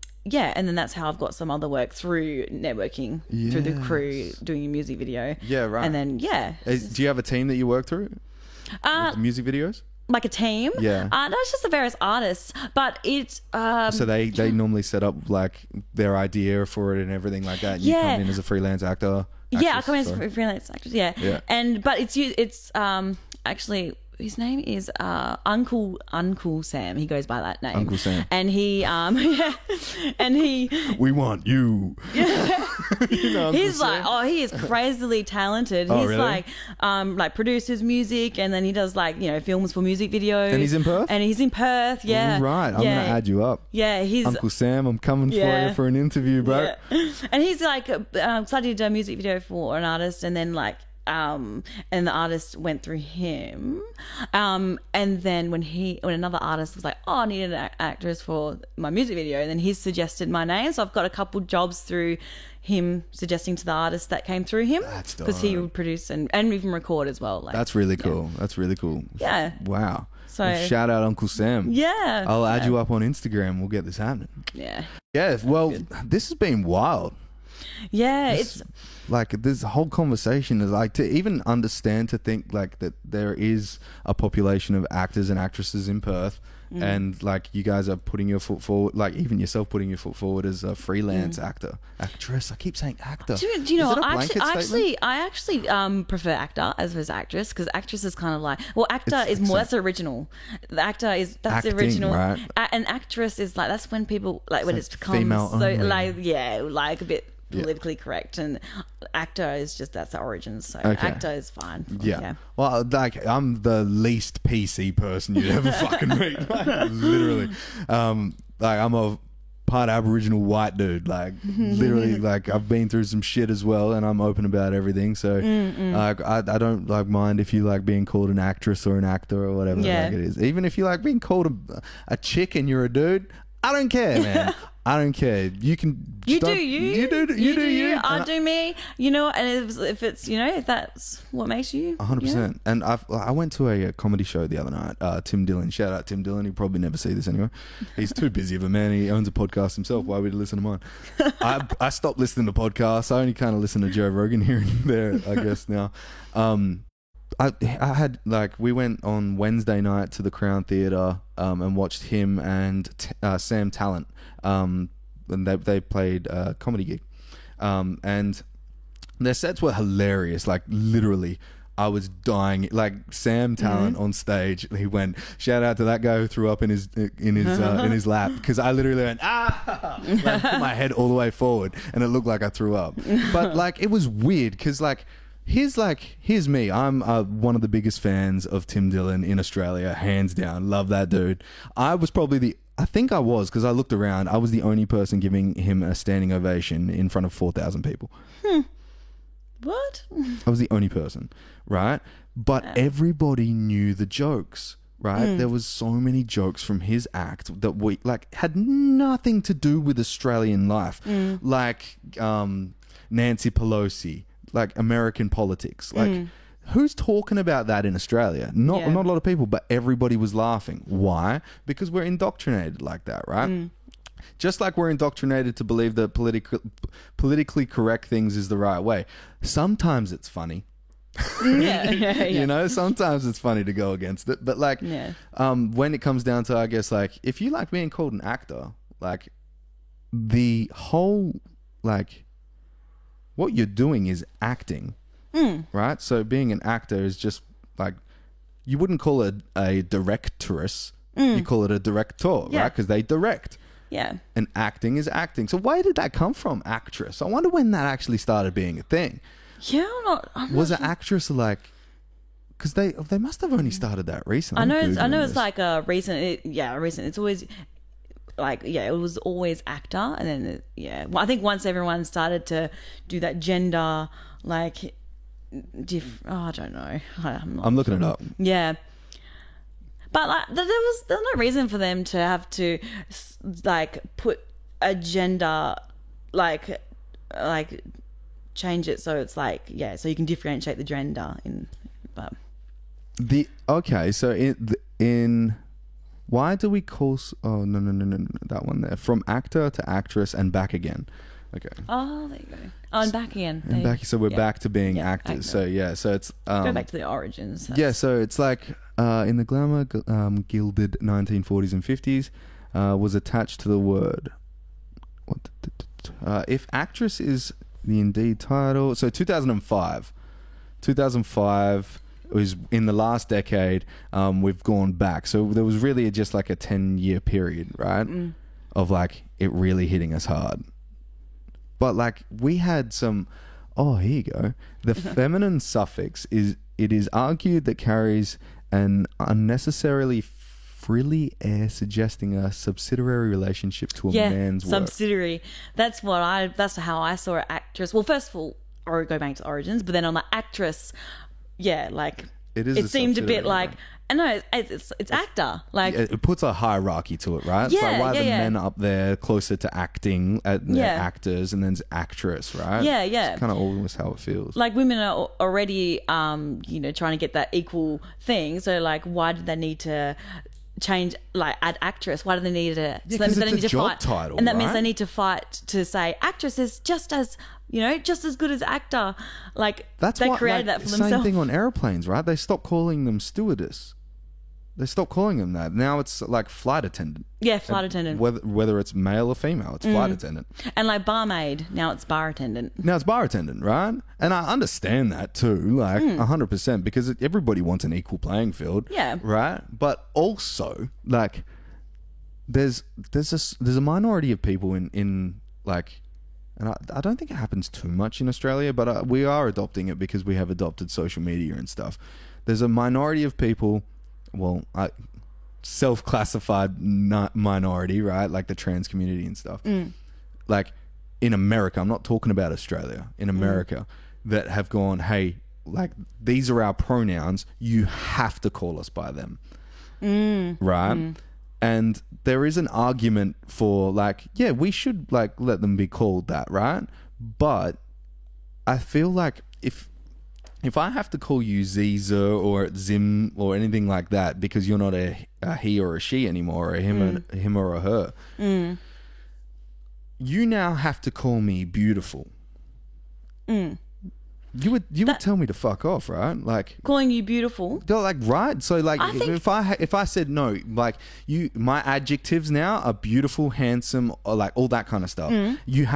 then that's how I've got some other work through networking, through the crew doing a music video. Yeah, right. And then Do you have a team that you work through? With the music videos? like a team. Yeah. No, it's just the various artists, but it's So they normally set up like their idea for it and everything like that. And you Yeah. come in as a freelance actor. yeah, I actress, come in as sorry. a freelance actress. Yeah. Yeah. But it's actually, his name is Uncle Sam. He goes by that name. Uncle Sam. And he and he We want you. You know, Uncle he's like, Sam. he is crazily talented. Oh, He's really? like produces music, and then he does films for music videos. And he's in Perth? And he's in Perth, yeah. Right. I'm yeah. gonna add you up. Yeah, he's Uncle Sam, I'm coming for Yeah. you for an interview, bro. yeah. And he's like studied a music video for an artist, and then and the artist went through him, and then when another artist was like, "Oh, I need an actress for my music video," and then he suggested my name, so I've got a couple jobs through him suggesting to the artist that came through him, That's because he dope. would produce and even record as well. That's really cool. That's really cool. Yeah. Wow. So- Well, shout out Uncle Sam. Yeah. I'll add you up on Instagram. We'll get this happening. Yeah, Yeah. Well, this has been wild. yeah. It's Like this whole conversation is like, to even understand, to think like that there is a population of actors and actresses in Perth, and like you guys are putting your foot forward, like even yourself putting your foot forward as a freelance actress. I keep saying actor. Do you know Is it what? a blanket statement? I actually prefer actor as opposed to actress, because actress is kind of like, actor It's is more, like that's original. The actor is that's the Acting, original. right? An actress is like, that's when people like when like it's become female so only. like a bit politically correct, and actor is just, that's the origins. So Okay. actor is fine. Yeah. Well, like, I'm the least PC person you'd ever fucking meet. Like, literally. Like, I'm a part Aboriginal white dude. Like, literally, like, I've been through some shit as well, and I'm open about everything. So, like, I don't like mind if you like being called an actress or an actor or whatever Yeah. like it is. Even if you like being called a chick and you're a dude, I don't care, man. I don't care. You can. You do you. You do you. I do me. You know, and if it's, you know, if that's what makes you. 100%. And I went to a comedy show the other night. Tim Dillon. Shout out Tim Dillon. He'll probably never see this anyway. He's too busy of a man. He owns a podcast himself. Why would he listen to mine? I stopped listening to podcasts. I only kind of listen to Joe Rogan here and there, I guess, now. I had, like, we went on Wednesday night to the Crown Theatre and watched him and Sam Talent. And they played a comedy gig. And their sets were hilarious. Like, literally, I was dying. Like, Sam Talent on stage, he went, shout out to that guy who threw up in his lap, because I literally went, like, put my head all the way forward and it looked like I threw up. But, like, it was weird because, like, here's me. I'm one of the biggest fans of Tim Dillon in Australia, hands down. Love that dude. I was probably I think I was, because I looked around, I was the only person giving him a standing ovation in front of 4,000 people. What? I was the only person, right? But everybody knew the jokes, right? There was so many jokes from his act that we, like, had nothing to do with Australian life. Like Nancy Pelosi, like American politics. Like, who's talking about that in Australia? Not a lot of people, but everybody was laughing. Why? Because we're indoctrinated like that, right? Just like we're indoctrinated to believe that politically correct things is the right way. Sometimes it's funny. You know, sometimes it's funny to go against it. But, like, when it comes down to, I guess, like, if you like being called an actor, like, the whole, like, what you're doing is acting, right? So being an actor is just, like, you wouldn't call it a directress. You call it a director, right? Because they direct. Yeah. And acting is acting. So where did that come from, actress? I wonder when that actually started being a thing. Yeah, I'm not Was sure. an actress, like, because they must have only started that recently. I know it's like a recent. Recent. It's always like, it was always actor, and then well, I think once everyone started to do that gender, like, I don't know. I'm looking it up. Yeah. But, like, there's no reason for them to have to, like, put a gender, like change it so it's like, so you can differentiate the gender but okay, so in why do we call no that one there, from actor to actress and back again. Okay. Oh, there you go. Oh, and back again. And back, so we're back to being actors. Actor. So it's go back to the origins. So it's like in the glamour gilded 1940s and 50s was attached to the word. If actress is the Indeed title, so 2005 was in the last decade. We've gone back, so there was really just like a 10-year period, right, of, like, it really hitting us hard. But, like, we had some. Oh, here you go. The feminine suffix is argued that carries an unnecessarily frilly air, suggesting a subsidiary relationship to a man's work. Subsidiary. That's how I saw an actress. Well, first of all, or go back to origins, but then on the actress, like, it seemed a bit like. I know it's actor. Like, it puts a hierarchy to it, right? It's like, why are the men up there closer to acting, actors, and then actress, right? Yeah. It's kind of always how it feels. Like, women are already, trying to get that equal thing. So, like, why did they need to change, like, add actress? Why do they need to? So that means they need to job fight, title, and that means they need to fight to say actress is just as good as actor. Like, that's they created that for themselves. Same thing on airplanes, right? They stopped calling them stewardess. They stopped calling them that. Now it's like flight attendant. Yeah, flight attendant. Whether it's male or female, it's flight attendant. And like barmaid, now it's bar attendant. Now it's bar attendant, right? And I understand that too, like 100%, because everybody wants an equal playing field. Yeah. Right? But also, like, there's a minority of people in like, and I don't think it happens too much in Australia, but we are adopting it because we have adopted social media and stuff. There's a minority of people. Well, self-classified minority, right? Like the trans community and stuff. Like, in America, I'm not talking about Australia. In America, that have gone, hey, like, these are our pronouns. You have to call us by them, right? And there is an argument for like, yeah, we should like let them be called that, right? But I feel like if I have to call you Ziza or Zim or anything like that because you're not a he or a she anymore, or a him or a her, you now have to call me beautiful. You would tell me to fuck off, right? Like Calling you beautiful. like, right? So like, I think- if I said no, like my adjectives now are beautiful, handsome, or like all that kind of stuff. You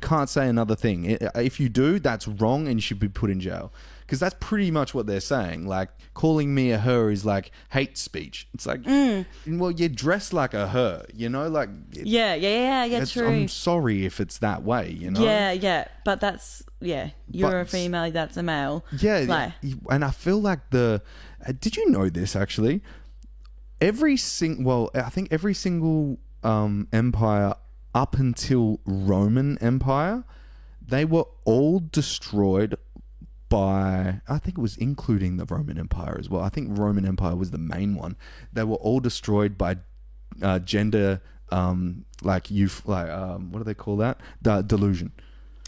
can't say another thing. If you do, that's wrong, and you should be put in jail. Because that's pretty much what they're saying. Like, calling me a her is like hate speech. It's like, well, you're dressed like a her, you know? Like, Yeah, true. I'm sorry if it's that way, you know? Yeah, but that's, you're a female, that's a male. Yeah, Like, and I feel like did you know this actually? I think every single empire up until Roman Empire, they were all destroyed by, I think it was including the Roman Empire as well. I think Roman Empire was the main one. They were all destroyed by gender, what do they call that? Delusion.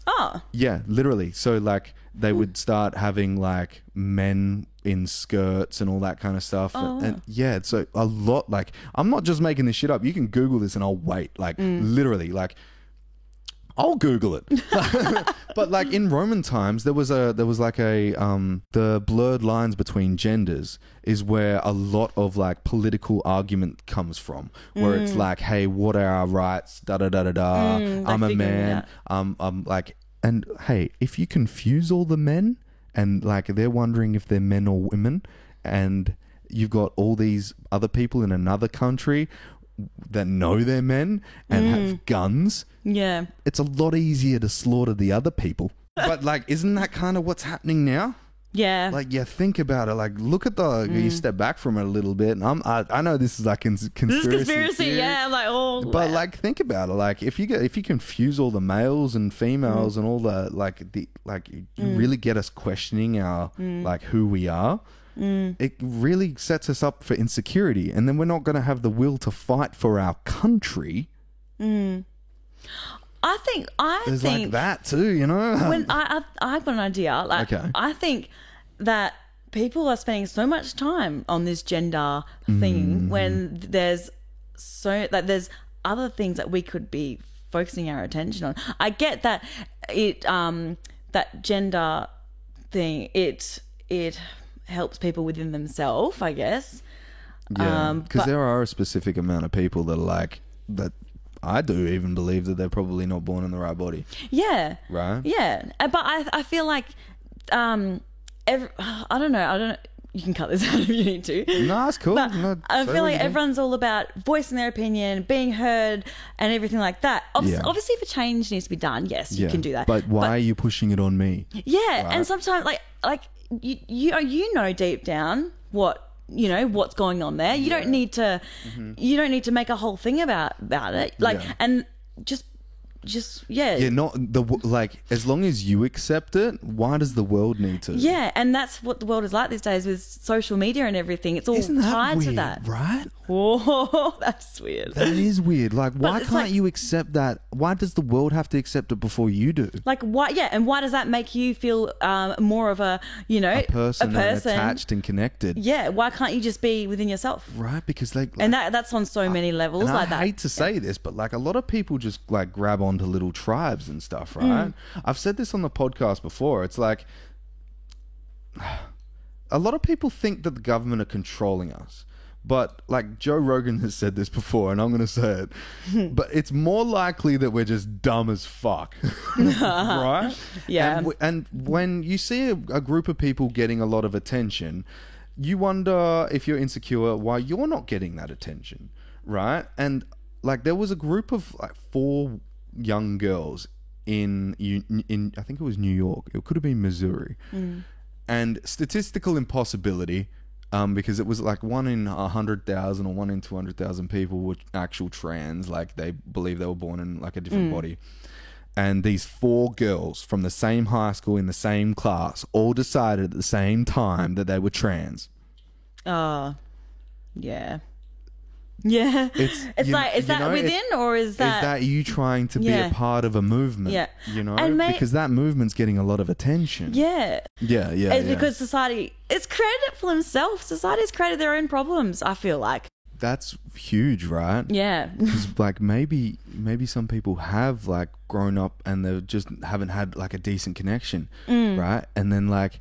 oh, Yeah, literally. So like they would start having like men in skirts and all that kind of stuff. And yeah, so a lot, like, I'm not just making this shit up. You can Google this and I'll wait. Like literally, like, I'll Google it. But like in Roman times, there was like the blurred lines between genders is where a lot of like political argument comes from, where it's like, hey, what are our rights? Da da da da da. I'm a man. I'm like, and hey, if you confuse all the men and like they're wondering if they're men or women, and you've got all these other people in another country that know they're men and have guns, yeah. it's a lot easier to slaughter the other people. But like, isn't that kind of what's happening now? Yeah. Like, yeah, think about it. Like, look at you step back from it a little bit. And I know this is like conspiracy. This is conspiracy, theory, yeah. I'm like, oh. but like, think about it. Like, if you confuse all the males and females and all you really get us questioning our like who we are. It really sets us up for insecurity, and then we're not going to have the will to fight for our country. I think There's like that too, you know. when I've got an idea. Like, Okay. I think that people are spending so much time on this gender thing when there's other things that we could be focusing our attention on. I get that that gender thing, it helps people within themselves, I guess. Yeah, because but- there are a specific amount of people that are like that. I do even believe that they're probably not born in the right body. Yeah. Right? Yeah. But I feel like I don't know. You can cut this out if you need to. No, it's cool. But No, I say feel what like you everyone's all about voicing their opinion, being heard, and everything like that. Obviously, if a change needs to be done, yes, you can do that. But why are you pushing it on me? Yeah, and sometimes like you know deep down what's going on there. You don't need to make a whole thing about it. Like, and just Yeah, not like, as long as you accept it, why does the world need to? Yeah, and that's what the world is like these days with social media and everything. It's all Isn't that tied weird, to that. right? Oh, that's weird. That is weird. Like, why it's can't like- you accept that? Why does the world have to accept it before you do? Like, why? Yeah, and why does that make you feel more of a A person, and attached and connected. Yeah, why can't you just be within yourself? Right, because like And that's on so many levels and like that. I hate to say this, but like a lot of people just like grab onto little tribes and stuff, right? I've said this on the podcast before. It's like a lot of people think that the government are controlling us. But like Joe Rogan has said this before, and I'm going to say it, but it's more likely that we're just dumb as fuck, right? Yeah. And when you see a group of people getting a lot of attention, you wonder, if you're insecure, why you're not getting that attention, right? And like there was a group of like 4 young girls in I think it was New York. It could have been Missouri. And statistical impossibility. Because it was like 1 in 100,000 or 1 in 200,000 people were actual trans, like they believe they were born in like a different body. And these 4 girls from the same high school in the same class all decided at the same time that they were trans. Oh, yeah. Yeah. It's It's like, is that within or is that... Is that you trying to be Yeah. a part of a movement? Yeah. You know? And because that movement's getting a lot of attention. Yeah. Yeah. It's because society, it's created it for themselves. Society's created their own problems, I feel like. That's huge, right? Yeah. 'Cause, like, maybe some people have, like, grown up and they just haven't had, like, a decent connection, right? And then, like,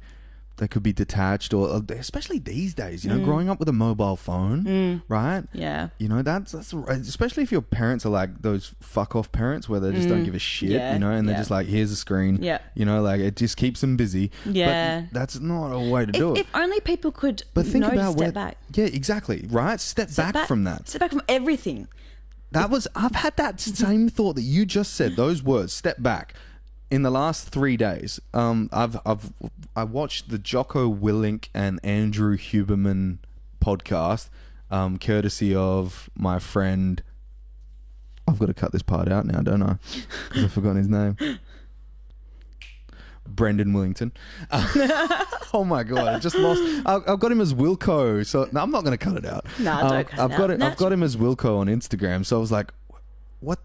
they could be detached, or especially these days, you know, growing up with a mobile phone, right? Yeah. You know, that's especially if your parents are like those fuck off parents where they just don't give a shit, Yeah, you know, and they're yeah. just like, here's a screen, Yeah. you know, like it just keeps them busy. Yeah. But that's not a way to do it. If only people could But think know about to step back. Yeah, exactly, right? Step back from that. Step back from everything. I've had that same thought that you just said, those words, step back. In the last 3 days, I watched the Jocko Willink and Andrew Huberman podcast, courtesy of my friend. I've got to cut this part out now, don't I? Because I've forgotten his name. Brendan Willington. Oh my god, I just lost. I've got him as Wilco, so no, I'm not going to cut it out. No, don't cut it out. I've got him as Wilco on Instagram, so I was like, who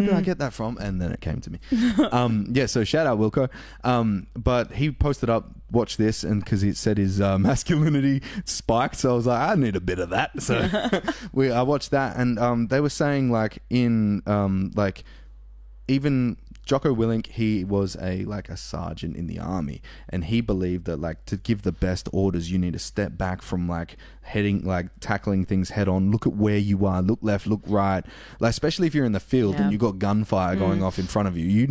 did I get that from? And then it came to me. Yeah, so shout out Wilco. But he posted up, watch this, and because he said his masculinity spiked, so I was like, I need a bit of that. So I watched that, and they were saying, like, in like, even Jocko Willink, he was a sergeant in the army, and he believed that, like, to give the best orders, you need to step back from, like, tackling things head on. Look at where you are. Look left. Look right. Like, especially if you're in the field and you've got gunfire going off in front of you, you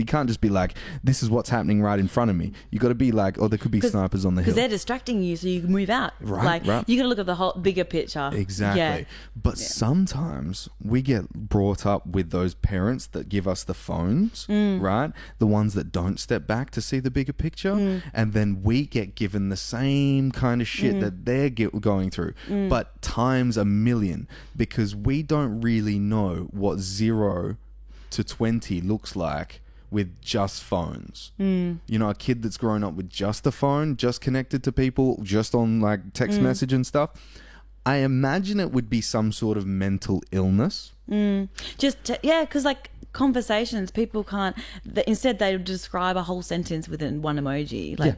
can't just be like, this is what's happening right in front of me. You got to be like, oh, there could be snipers on the hill. Because they're distracting you, so you move out. Right. You got to look at the whole bigger picture. Exactly. Yeah. But sometimes we get brought up with those parents that give us the phones, right? The ones that don't step back to see the bigger picture. And then we get given the same kind of shit that they're going through, but times a million, because we don't really know what 0 to 20 looks like with just phones. You know, a kid that's grown up with just a phone, just connected to people, just on, like, text message and stuff. I imagine it would be some sort of mental illness. Because, like, conversations, people can't. Instead, they describe a whole sentence within one emoji. Like,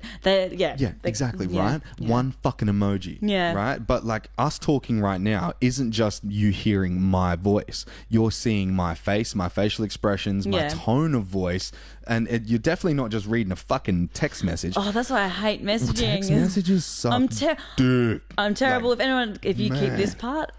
Exactly, right? Yeah. One fucking emoji. Yeah. Right? But, like, us talking right now isn't just you hearing my voice. You're seeing my face, my facial expressions, my tone of voice, and you're definitely not just reading a fucking text message. Oh, that's why I hate messaging. Text messages suck. I'm terrible. Like, If you keep man. this part,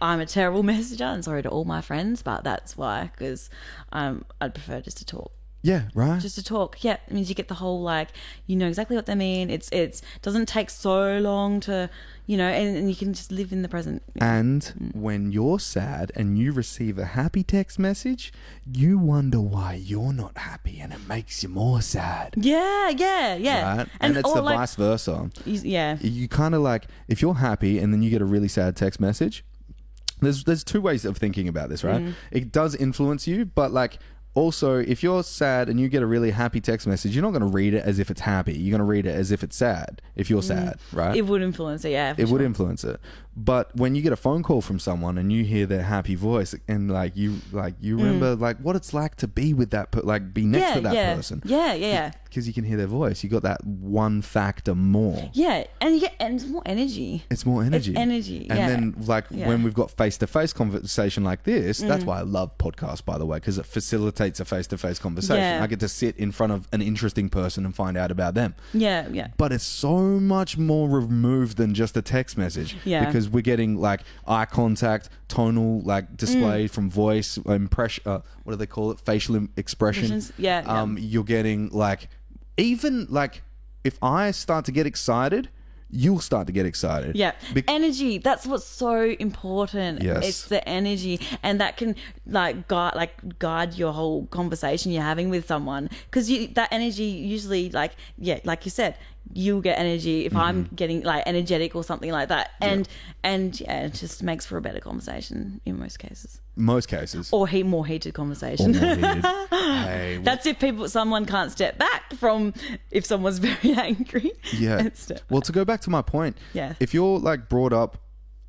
I'm a terrible messenger, and sorry to all my friends, but that's why, because I'd prefer just to talk. Yeah, right? Just to talk. Yeah, it means you get the whole, like, you know exactly what they mean. It's doesn't take so long to, you know, and you can just live in the present. And when you're sad and you receive a happy text message, you wonder why you're not happy, and it makes you more sad. Yeah. Right? And it's or, the like, vice versa. Yeah. You kind of, like, if you're happy and then you get a really sad text message, there's two ways of thinking about this, right? It does influence you, but, like, also, if you're sad and you get a really happy text message, you're not going to read it as if it's happy. You're going to read it as if it's sad, if you're sad, right? It would influence it, yeah. It would influence it. But when you get a phone call from someone and you hear their happy voice, and, like, you remember, like, what it's like to be with that, be next to that person. Yeah. Because you can hear their voice. You got that one factor more. Yeah, and it's more energy. It's more energy. It's energy, And yeah. then, like, when we've got face-to-face conversation like this, that's why I love podcasts, by the way, because it facilitates a face-to-face conversation. Yeah. I get to sit in front of an interesting person and find out about them. Yeah. But it's so much more removed than just a text message. Yeah. Because we're getting, like, eye contact, tonal, like, display from voice, impression, what do they call it? Facial expression. Expressions, yeah. You're getting, like, even, like, if I start to get excited, you'll start to get excited. Yeah. Energy, that's what's so important. Yes. It's the energy, and that can, like, guide your whole conversation you're having with someone, because that energy usually, like you said, you'll get energy if I'm getting, like, energetic or something like that, and it just makes for a better conversation in most cases. Or more heated conversation. Or more heated. Hey, That's if someone can't step back from, if someone's very angry. yeah. And step Well, to go back to my point, Yeah. if you're, like, brought up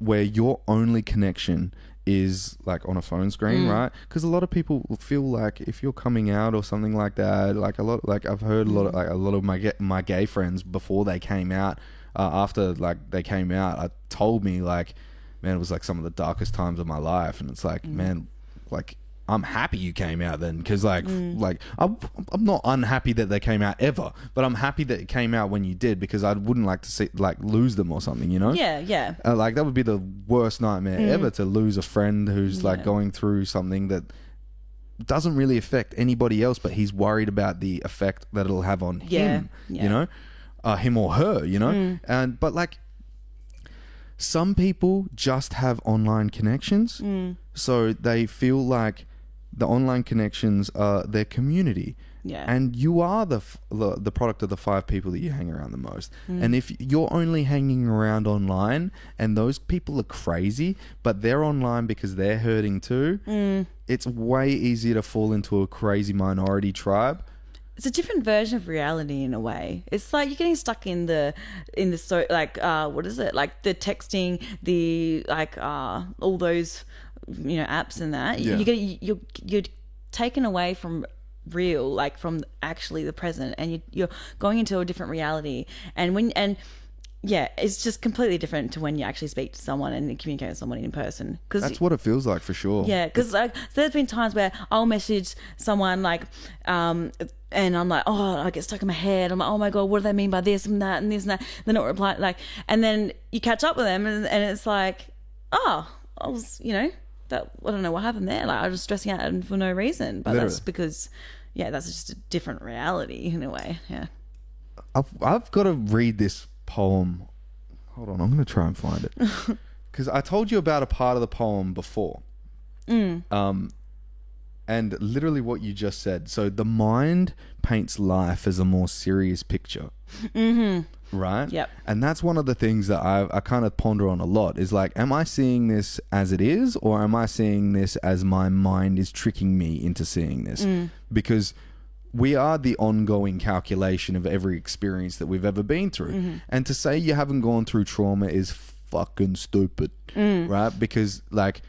where your only connection is like on a phone screen, right? Because a lot of people feel like if you're coming out or something like that, like I've heard a lot of my gay friends before they came out, after like they came out, told me like, man, it was like some of the darkest times of my life, and it's like, man, like I'm happy you came out then, because like I'm not unhappy that they came out ever, but I'm happy that it came out when you did, because I wouldn't like to see like lose them or something, you know? Yeah. Like that would be the worst nightmare ever, to lose a friend who's like going through something that doesn't really affect anybody else, but he's worried about the effect that it'll have on him, you know, him or her, you know? But like, some people just have online connections, so they feel like the online connections are their community. Yeah. And you are the product of the 5 people that you hang around the most. And if you're only hanging around online and those people are crazy, but they're online because they're hurting too, it's way easier to fall into a crazy minority tribe. It's a different version of reality in a way. It's like you're getting stuck in the so like what is it, like the texting, the like all those, you know, apps and that. You're taken away from real, like from actually the present, and you're going into a different reality. Yeah, it's just completely different to when you actually speak to someone and communicate with someone in person. Cause that's what it feels like, for sure. Yeah, because like, there's been times where I'll message someone like, and I'm like, oh, I get stuck in my head. I'm like, oh my God, what do they mean by this and that and this and that? They're not replying. Like, and then you catch up with them and it's like, oh, I was, you know, I don't know what happened there. Like, I was stressing out for no reason. But that's because, that's just a different reality in a way. Yeah. I've got to read this poem. Hold on, I'm going to try and find it. Because I told you about a part of the poem before. And literally what you just said. So the mind paints life as a more serious picture. Right? Yep. And that's one of the things that I kind of ponder on a lot, is like, am I seeing this as it is, or am I seeing this as my mind is tricking me into seeing this? Because we are the ongoing calculation of every experience that we've ever been through. And to say you haven't gone through trauma is fucking stupid, right? Because like,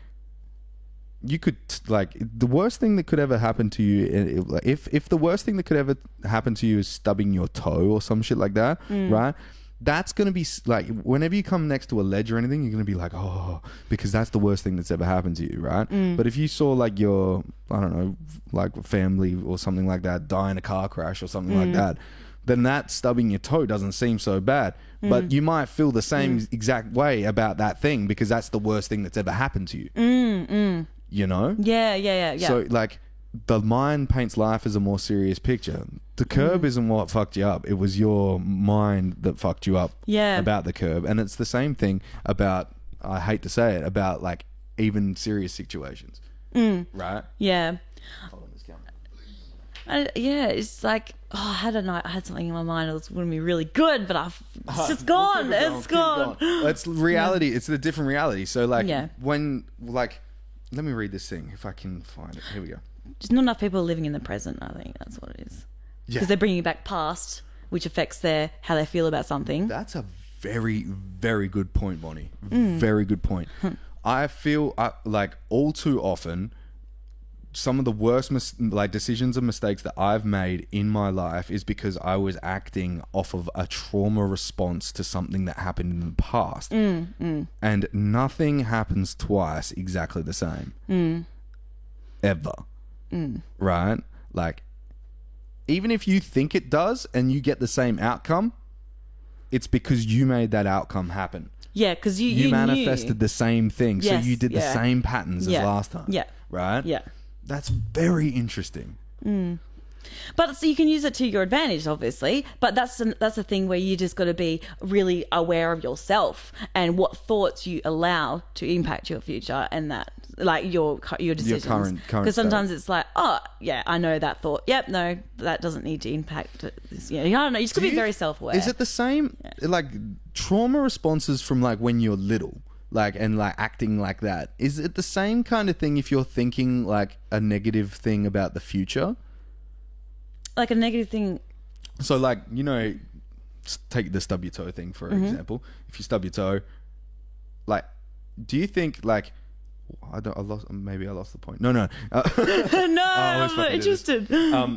you could like, the worst thing that could ever happen to you, if the worst thing that could ever happen to you is stubbing your toe or some shit like that, right? That's going to be like, whenever you come next to a ledge or anything, you're going to be like, oh, because that's the worst thing that's ever happened to you, right? But if you saw like your, I don't know, like family or something like that die in a car crash or something like that, then that stubbing your toe doesn't seem so bad. But you might feel the same exact way about that thing, because that's the worst thing that's ever happened to you. You know? Yeah. So like, the mind paints life as a more serious picture. The curb isn't what fucked you up. It was your mind that fucked you up about the curb. And it's the same thing about, I hate to say it, about like even serious situations. Right? Yeah. Hold on, this camera. It's like, I had something in my mind. It was going to be really good, but it's just gone. It's gone. It's reality. It's a different reality. So like, when like, let me read this thing if I can find it. Here we go. Just not enough people are living in the present. I think that's what it is. Because they're bringing back past, which affects how they feel about something. That's a very, very good point, Bonnie. Very good point. I feel like all too often, some of the worst decisions and mistakes that I've made in my life is because I was acting off of a trauma response to something that happened in the past. And nothing happens twice exactly the same. Ever. Right? Like, even if you think it does and you get the same outcome, it's because you made that outcome happen. Yeah, because you manifested the same thing. Yes, so you did the same patterns as last time. Yeah. Right? Yeah. That's very interesting. But so you can use it to your advantage, obviously. But that's a thing where you just got to be really aware of yourself and what thoughts you allow to impact your future, and that, like, your decisions. Your current Because sometimes state. it's like, oh yeah, I know that thought. Yep, no, that doesn't need to impact this. I don't know. You just got to be very self-aware. Is it the same, like, trauma responses from like when you're little? Like, and like acting like that. Is it the same kind of thing if you're thinking like a negative thing about the future? Like a negative thing. So like, you know, take the stub your toe thing for example. If you stub your toe, like, do you think like maybe I lost the point. No. No, I'm not interested.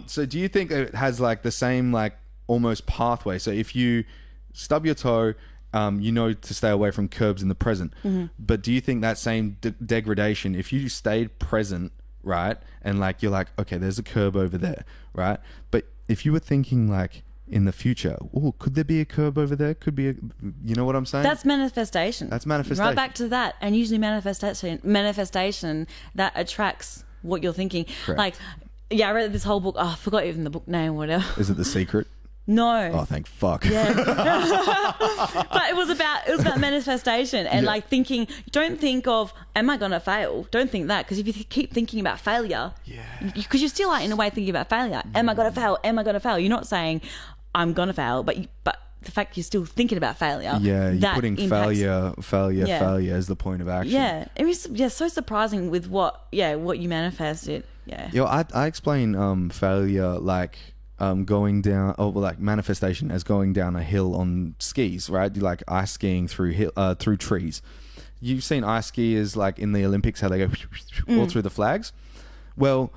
So do you think it has like the same like almost pathway? So if you stub your toe, you know to stay away from curbs in the present. But do you think that same degradation, if you stayed present, right, and like you're like, okay, there's a curb over there, right? But if you were thinking like in the future, oh, could there be a curb over there? Could be a, you know what I'm saying? That's manifestation. That's manifestation. Right back to that. And usually manifestation that attracts what you're thinking. Correct. Like, yeah, I read this whole book. Oh, I forgot even the book name or whatever. Is it The Secret? No. Oh, thank fuck. Yeah. But it was about manifestation and like thinking, don't think of, am I going to fail? Don't think that, because if you keep thinking about failure, because you still are in a way thinking about failure. Am I going to fail? Am I going to fail? You're not saying I'm going to fail, but the fact you're still thinking about failure. Yeah, you're putting failure Yeah. as the point of action. Yeah. It was so surprising with what you manifested. Yeah. Yo, I explain failure like going down, like manifestation as going down a hill on skis, right? You like ice skiing through trees. You've seen ice skiers like in the Olympics how they go all through the flags. Well,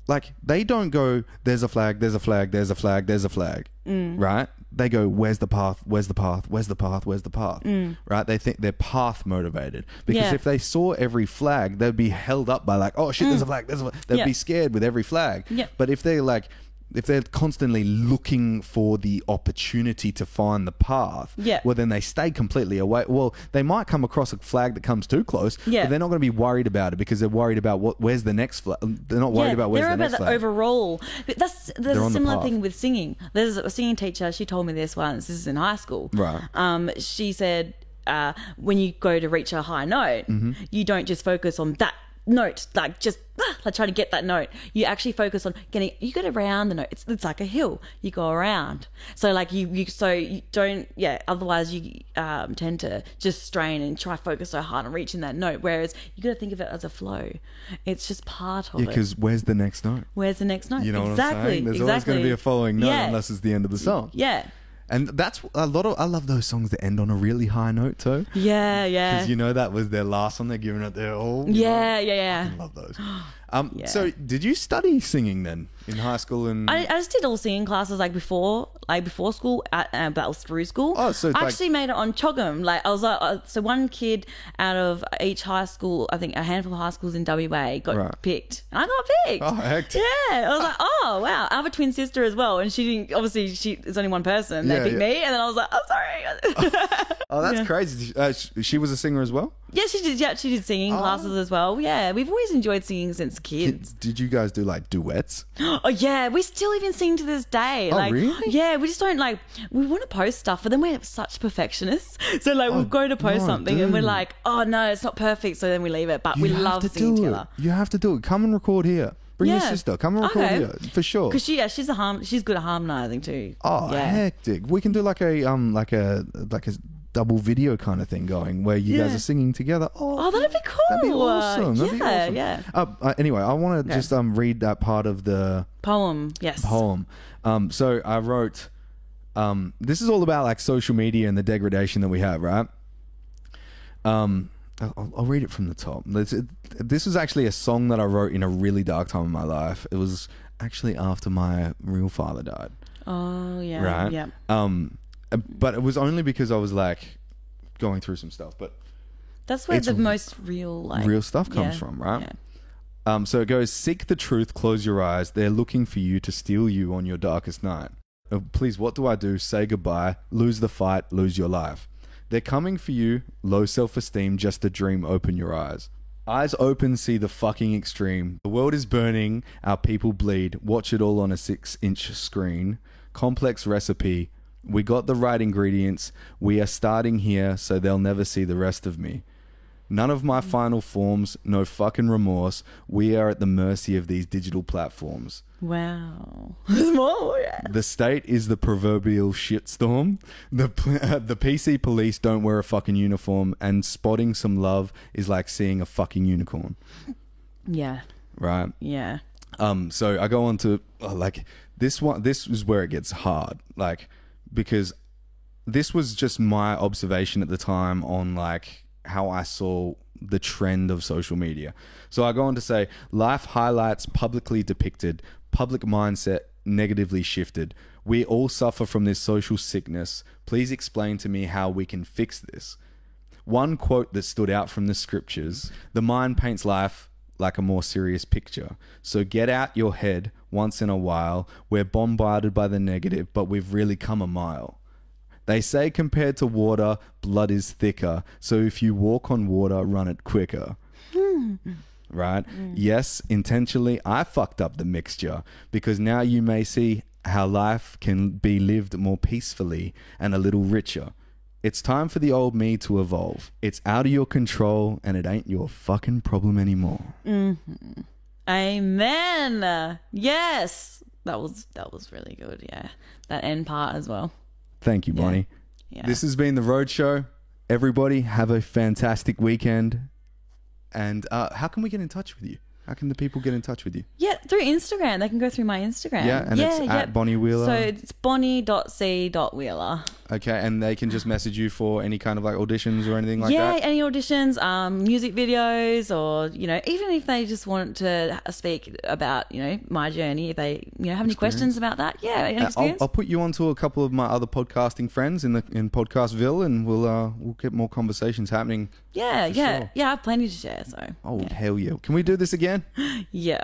like they don't go, there's a flag, there's a flag, there's a flag, there's a flag, right? They go, where's the path, where's the path, where's the path, where's the path, right? They think they're path motivated, because if they saw every flag, they'd be held up by like, oh shit, there's a flag, there's a flag. They'd be scared with every flag. But if they're constantly looking for the opportunity to find the path, well, then they stay completely away. Well, they might come across a flag that comes too close, but they're not going to be worried about it, because they're worried about where's the next flag. They're not worried about where's the next flag. They're about the overall. But there's a similar thing with singing. There's a singing teacher, she told me this once, this is in high school. Right. She said, when you go to reach a high note, you don't just focus on that note, like just like try to get that note. You actually focus on you get around the note. It's like a hill, you go around. So like you don't, otherwise you tend to just strain and try to focus so hard on reaching that note, whereas you got to think of it as a flow. It's just part of it. Because where's the next note? Where's the next note? You know what I'm saying? There's always going to be a following note unless it's the end of the song. And that's I love those songs that end on a really high note too. Yeah. Because you know that was their last one. They're giving it their all. Yeah. I love those. So did you study singing then in high school? And I just did all singing classes before school, but that was through school. Oh, so I actually made it on Choggum. Like I was so one kid out of each high school, I think a handful of high schools in WA got picked. I got picked. Oh heck. Yeah, I was like, oh wow. I have a twin sister as well, and she didn't. Obviously, there's only one person. They picked me, and then I was like, oh sorry. Oh, that's crazy. She was a singer as well? Yeah, she did. Yeah, she did singing classes as well. Yeah, we've always enjoyed singing since kids. Did you guys do like duets? Oh yeah, we still even sing to this day. Oh like, really? Yeah, we just don't like. We want to post stuff, but then we're such perfectionists. So like, we'll go to post something, and we're like, oh no, it's not perfect. So then we leave it. But we love singing together. You have to do it. Come and record here. Bring your sister. Come and record here for sure. Because she's good at harmonizing too. Oh, hectic! We can do like a double video kind of thing going where you guys are singing together. Oh, that'd be cool. That'd be awesome. Yeah. Anyway, I want to just read that part of the poem. Yes. Poem. So I wrote. This is all about like social media and the degradation that we have, right? I'll read it from the top. This was actually a song that I wrote in a really dark time in my life. It was actually after my real father died. Oh yeah. Right. Yeah. But it was only because I was like going through some stuff. But that's where the most real stuff comes from, right? Yeah. So it goes, seek the truth, close your eyes. They're looking for you to steal you on your darkest night. Please, what do I do? Say goodbye. Lose the fight. Lose your life. They're coming for you. Low self-esteem. Just a dream. Open your eyes. Eyes open, see the fucking extreme. The world is burning. Our people bleed. Watch it all on a 6-inch screen. Complex recipe. We got the right ingredients. We are starting here, so they'll never see the rest of me. None of my final forms, no fucking remorse. We are at the mercy of these digital platforms. Wow. There's more. The state is the proverbial shitstorm. The PC police don't wear a fucking uniform, and spotting some love is like seeing a fucking unicorn. Yeah. Right? Yeah. So I go on to like this one. This is where it gets hard. Like, because this was just my observation at the time on like how I saw the trend of social media. So I go on to say, life highlights publicly depicted, public mindset negatively shifted. We all suffer from this social sickness. Please explain to me how we can fix this. One quote that stood out from the scriptures: the mind paints life like a more serious picture. So get out your head once in a while. We're bombarded by the negative, but we've really come a mile. They say compared to water, blood is thicker. So if you walk on water, run it quicker. Right? Yes, intentionally, I fucked up the mixture, because now you may see how life can be lived more peacefully and a little richer. It's time for the old me to evolve. It's out of your control and it ain't your fucking problem anymore. Mm-hmm. Amen. Yes. That was really good. Yeah. That end part as well. Thank you, Bonnie. Yeah. This has been The Road Show. Everybody have a fantastic weekend. And how can we get in touch with you? How can the people get in touch with you? Yeah, through Instagram. They can go through my Instagram. Yeah, and it's at Bonnie Wheeler. So it's bonnie.c.wheeler. Okay, and they can just message you for any kind of like auditions or anything like that? Yeah, any auditions, music videos, or, you know, even if they just want to speak about, you know, my journey, if they, you know, have any questions about that. Yeah, an experience. I'll put you onto a couple of my other podcasting friends in Podcastville, and we'll get more conversations happening. Yeah. Sure. Yeah, I have plenty to share, so. Hell yeah. Can we do this again? Yeah.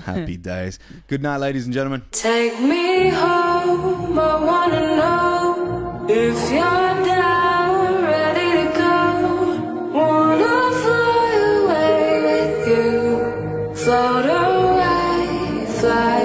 Happy days. Good night, ladies and gentlemen. Take me home, I wanna know if you're down, ready to go. Wanna fly away with you, float away, fly